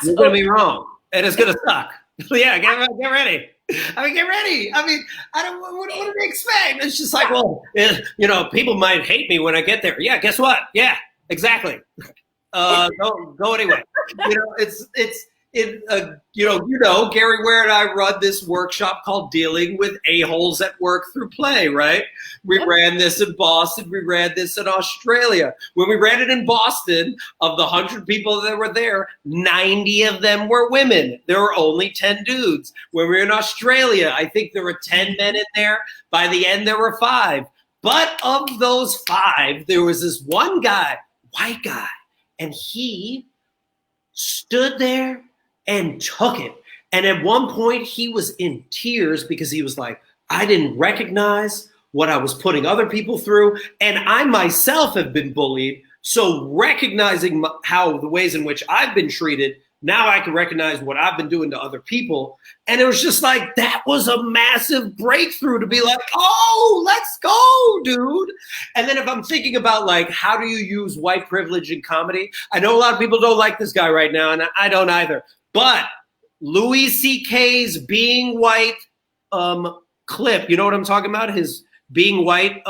You're going to be wrong. And it's going to suck. Yeah. Get ready. Get ready. What do they expect? It's just like, well, people might hate me when I get there. Yeah. Guess what? Yeah, exactly. Go anyway. Gary Ware and I run this workshop called Dealing with A-Holes at Work Through Play, right? We ran this in Boston. We ran this in Australia. When we ran it in Boston, of the 100 people that were there, 90 of them were women. There were only 10 dudes. When we were in Australia, I think there were 10 men in there. By the end, there were 5. But of those 5, there was this one guy, white guy, and he stood there and took it. And at one point, he was in tears because he was like, I didn't recognize what I was putting other people through. And I myself have been bullied. So recognizing how the ways in which I've been treated, now I can recognize what I've been doing to other people. And it was just like, that was a massive breakthrough to be like, oh, let's go, dude. And then if I'm thinking about like, how do you use white privilege in comedy? I know a lot of people don't like this guy right now, and I don't either. But Louis C.K.'s being white clip, you know what I'm talking about? His being white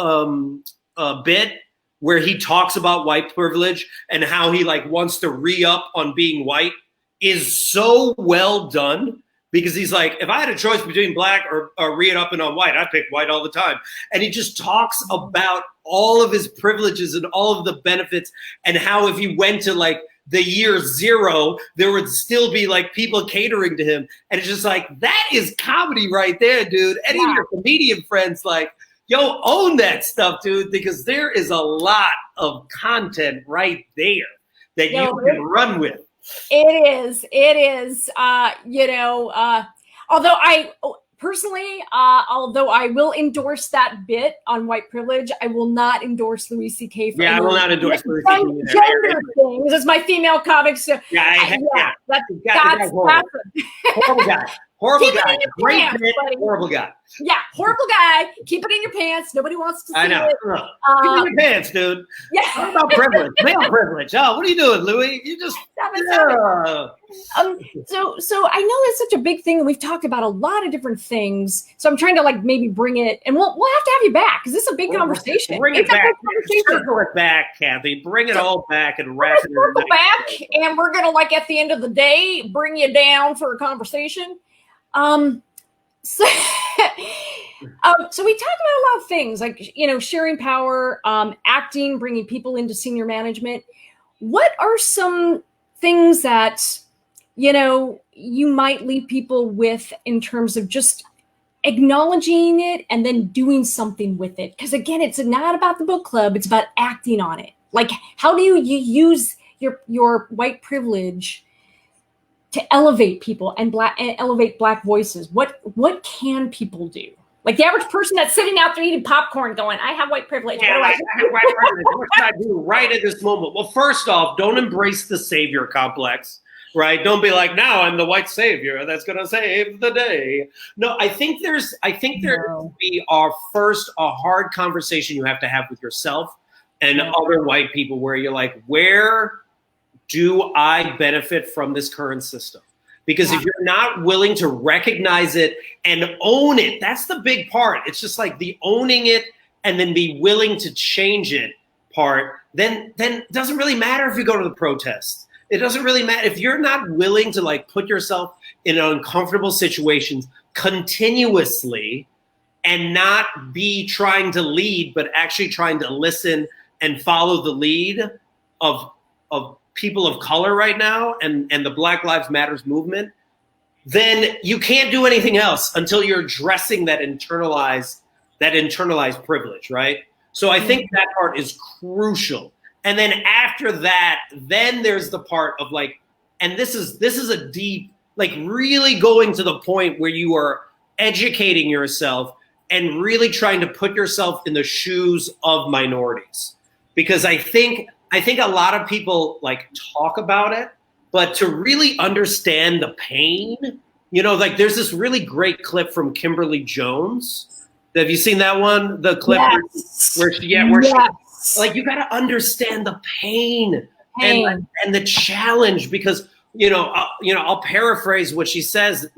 bit, where he talks about white privilege and how he like wants to re-up on being white, is so well done, because he's like, if I had a choice between black or re-upping on white, I'd pick white all the time. And he just talks about all of his privileges and all of the benefits, and how if he went to like the year 0, there would still be like people catering to him. And it's just like, that is comedy right there, dude. Any of your comedian friends, like, yo, own that stuff, dude, because there is a lot of content right there that you can run with. It is. Although I personally, although I will endorse that bit on white privilege, I will not endorse Louis C.K. I will not endorse Louis C.K. Gender things as my female comics. So, that's horrible guy. Horrible guy. Great pants, bit, horrible guy. Yeah, horrible guy. Keep it in your pants. Nobody wants to see it. I know. Keep it in your pants, dude. Yeah. How about privilege? Male privilege. Oh, what are you doing, Louis? You just. Stop it. So I know that's such a big thing, and we've talked about a lot of different things. So I'm trying to like maybe bring it, and we'll have to have you back, because this is a big conversation. Bring it back. Circle it back, Kathy. Bring it all back and wrap it. Circle back, and we're gonna like at the end of the day bring you down for a conversation. So we talk about a lot of things, like, sharing power, acting, bringing people into senior management. What are some things that, you might leave people with in terms of just acknowledging it and then doing something with it? Because again, it's not about the book club, it's about acting on it. Like, how do you use your white privilege to elevate people and elevate Black voices? What can people do? Like the average person that's sitting out there eating popcorn going, I have white privilege. Yeah, I have white privilege. What should I do right at this moment? Well, first off, don't embrace the savior complex, right? Don't be like, now I'm the white savior that's going to save the day. No, I think there needs to be a hard conversation you have to have with yourself and other white people, where you're like, where do I benefit from this current system? Because if you're not willing to recognize it and own it, that's the big part. It's just like the owning it and then be willing to change it part. Then it doesn't really matter if you go to the protests. It doesn't really matter if you're not willing to like put yourself in uncomfortable situations continuously and not be trying to lead, but actually trying to listen and follow the lead of people of color right now and the Black Lives Matters movement, then you can't do anything else until you're addressing that internalized privilege, right? So I think that part is crucial. And then after that, then there's the part of like, and this is a deep, like really going to the point where you are educating yourself and really trying to put yourself in the shoes of minorities. Because I think a lot of people like talk about it, but to really understand the pain, like there's this really great clip from Kimberly Jones. Have you seen that one? The clip where she, like, you got to understand the pain. And the challenge, because, I'll paraphrase what she says,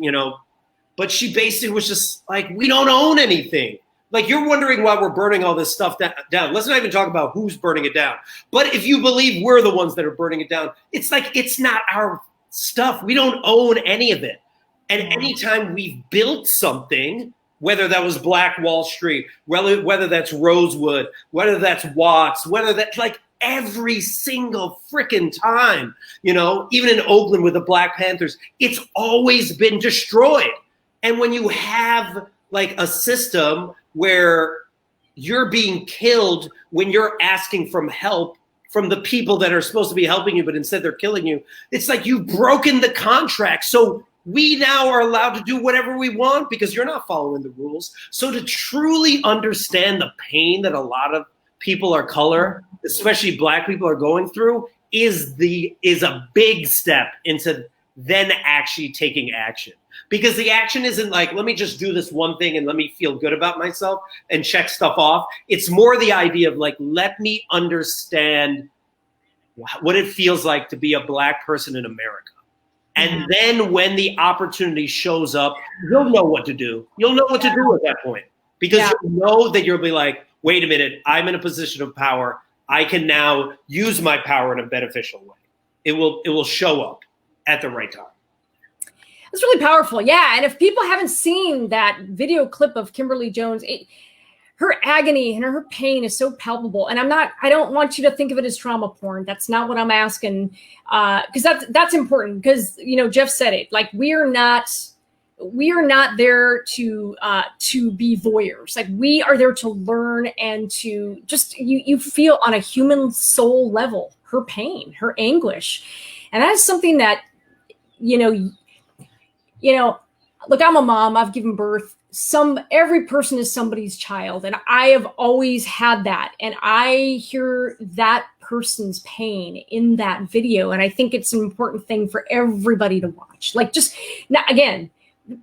but she basically was just like, we don't own anything. Like, you're wondering why we're burning all this stuff down. Let's not even talk about who's burning it down. But if you believe we're the ones that are burning it down, it's like, it's not our stuff. We don't own any of it. And anytime we've built something, whether that was Black Wall Street, whether that's Rosewood, whether that's Watts, whether that's like every single freaking time, even in Oakland with the Black Panthers, it's always been destroyed. And when you have like a system where you're being killed when you're asking for help from the people that are supposed to be helping you, but instead they're killing you. It's like you've broken the contract. So we now are allowed to do whatever we want because you're not following the rules. So to truly understand the pain that a lot of people of color, especially Black people, are going through is a big step into then actually taking action. Because the action isn't like, let me just do this one thing and let me feel good about myself and check stuff off. It's more the idea of like, let me understand what it feels like to be a Black person in America. And then when the opportunity shows up, you'll know what to do. You'll know what to do at that point. Because you'll know that you'll be like, wait a minute, I'm in a position of power. I can now use my power in a beneficial way. It will show up at the right time. It's really powerful. Yeah. And if people haven't seen that video clip of Kimberly Jones, her agony and her pain is so palpable. And I don't want you to think of it as trauma porn. That's not what I'm asking. Because that's important. Because, Jeff said it, like, we are not there to be voyeurs. Like, we are there to learn and to just, you feel on a human soul level, her pain, her anguish. And that is something that, look, I'm a mom, I've given birth. Every person is somebody's child. And I have always had that. And I hear that person's pain in that video. And I think it's an important thing for everybody to watch. Like, just now, again,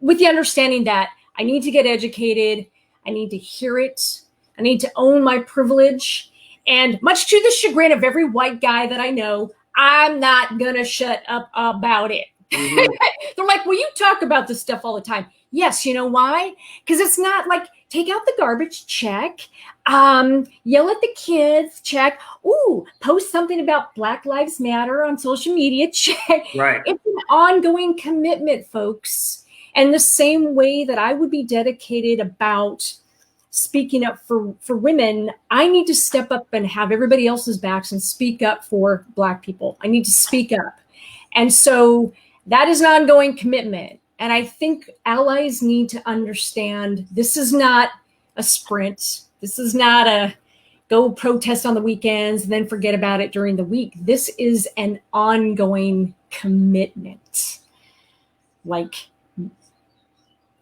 with the understanding that I need to get educated, I need to hear it, I need to own my privilege. And much to the chagrin of every white guy that I know, I'm not going to shut up about it. Mm-hmm. They're like, well, you talk about this stuff all the time. Yes, you know why? Because it's not like, take out the garbage, check. Yell at the kids, check. Ooh, post something about Black Lives Matter on social media, check. Right. It's an ongoing commitment, folks. And the same way that I would be dedicated about speaking up for women, I need to step up and have everybody else's backs and speak up for Black people. I need to speak up. And so that is an ongoing commitment. And I think allies need to understand this is not a sprint. This is not a go protest on the weekends and then forget about it during the week. This is an ongoing commitment. Like,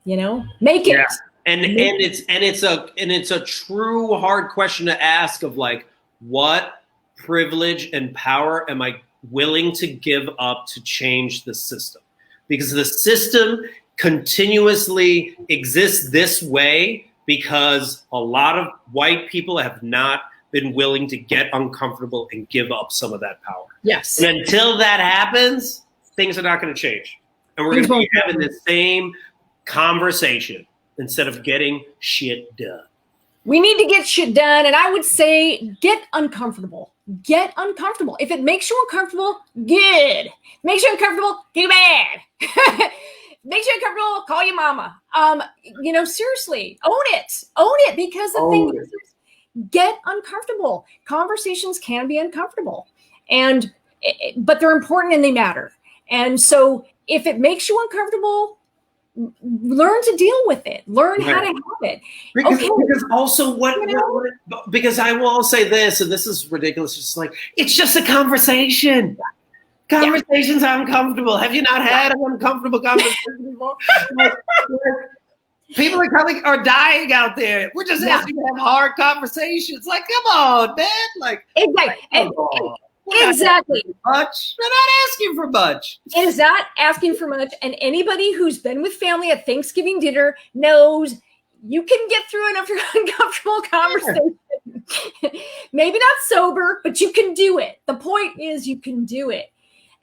make it. Yeah. And it's a true hard question to ask of like, what privilege and power am I willing to give up to change the system? Because the system continuously exists this way because a lot of white people have not been willing to get uncomfortable and give up some of that power. Yes. And until that happens, things are not going to change. And we're going to be having the same conversation instead of getting shit done. We need to get shit done. And I would say get uncomfortable. Get uncomfortable. If it makes you uncomfortable, good. Makes you uncomfortable, too bad. Makes you uncomfortable, call your mama. Seriously, own it. Because the thing is, get uncomfortable. Conversations can be uncomfortable, but they're important and they matter. And so if it makes you uncomfortable, learn to deal with it. Learn how to have it. Because also because I will say this, and this is ridiculous. It's like, it's just a conversation. Conversations are uncomfortable. Have you not had an uncomfortable conversation before? People are dying out there. We're just asking to have hard conversations. Like, come on, man. Like, Exactly. Much. They're not asking for much. It is not asking for much. And anybody who's been with family at Thanksgiving dinner knows you can get through enough uncomfortable conversation. Maybe not sober, but you can do it. The point is you can do it.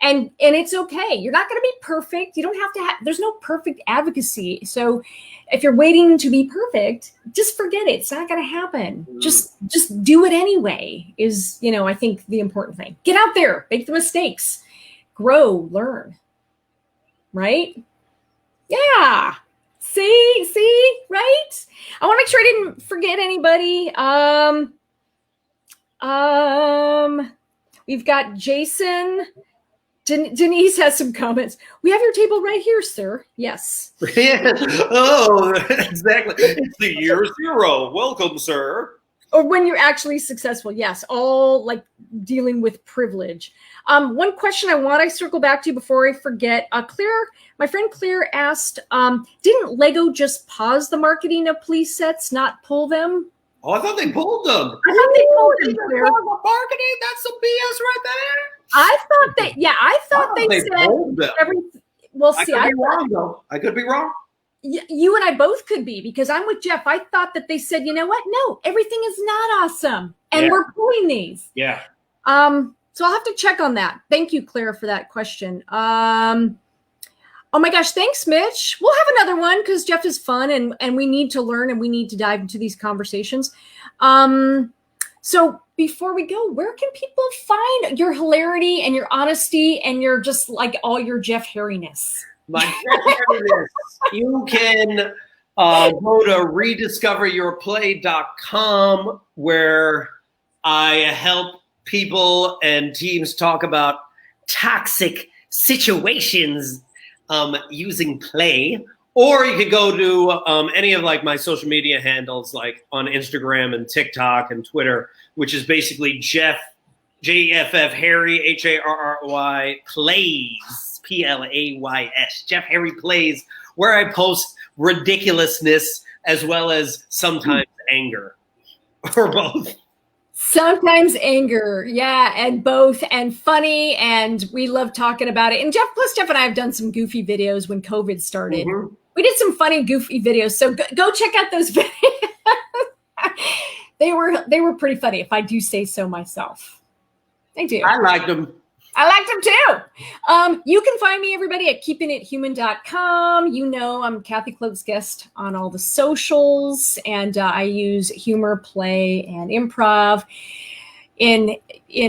And it's okay. You're not going to be perfect. You don't have to there's no perfect advocacy. So if you're waiting to be perfect, just forget it. It's not going to happen. Just do it anyway is, I think the important thing. Get out there, make the mistakes, grow, learn. Right? Yeah. See, right? I want to make sure I didn't forget anybody. We've got Jason. Denise has some comments. We have your table right here, sir. Yes. Oh, exactly. It's the year 0. Welcome, sir. or when you're actually successful. Yes, all like dealing with privilege. One question I want to circle back to before I forget. Claire, my friend Claire asked, didn't Lego just pause the marketing of police sets, not pull them? Oh, I thought they pulled them. I thought they pulled them, Claire. Marketing? That's some BS right there. I thought they said pulled them. Well, see, I could be wrong, though. I could be wrong. You and I both could be, because I'm with Jeff. I thought that they said, you know what? No, everything is not awesome, and we're pulling these. Yeah. So I'll have to check on that. Thank you, Claire, for that question. Oh my gosh, thanks, Mitch. We'll have another one because Jeff is fun, and we need to learn, and we need to dive into these conversations. So before we go, where can people find your hilarity and your honesty and your just like all your Jeff Harriness? My Jeff Harriness. You can go to rediscoveryourplay.com, where I help people and teams talk about toxic situations using play. Or you could go to any of like my social media handles, like on Instagram and TikTok and Twitter, which is basically Jeff, Jeff Harry, Harry plays, Plays, Jeff Harry plays, where I post ridiculousness as well as sometimes anger, or both. Sometimes anger, yeah, and both, and funny, and we love talking about it. And Jeff and I have done some goofy videos when COVID started. Mm-hmm. We did some funny, goofy videos, so go check out those videos. They were pretty funny, if I do say so myself. I do. I liked them. I liked them too. You can find me, everybody, at keepingithuman.com. You know, I'm Kathy Klotz-Guest on all the socials, and I use humor, play, and improv in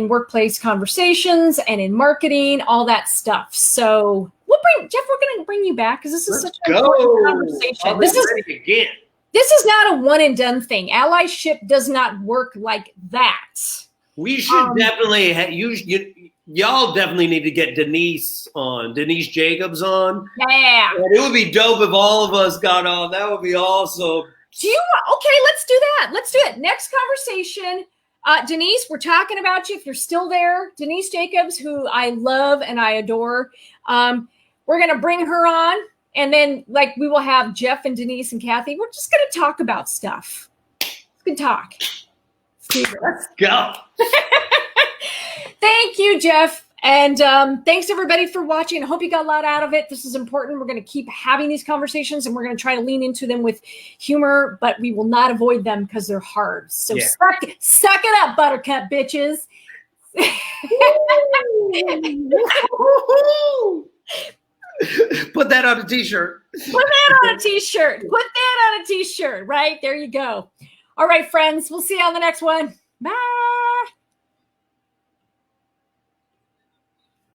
workplace conversations and in marketing, all that stuff. So we're going to bring you back because this is such a important conversation. This is not a one and done thing. Allyship does not work like that. We should definitely y'all definitely need to get Denise Jacobs on. Yeah. And it would be dope if all of us got on. That would be awesome. Okay, let's do that. Let's do it. Next conversation. Denise, we're talking about you. If you're still there, Denise Jacobs, who I love and I adore. We're going to bring her on. And then we will have Jeff and Denise and Kathy. We're just going to talk about stuff. Good talk. Let's go. Thank you, Jeff. And thanks, everybody, for watching. I hope you got a lot out of it. This is important. We're going to keep having these conversations, and we're going to try to lean into them with humor, but we will not avoid them because they're hard. So suck it up, buttercup bitches. Put that on a t-shirt. Put that on a t-shirt. Right? There you go. All right, friends. We'll see you on the next one. Bye.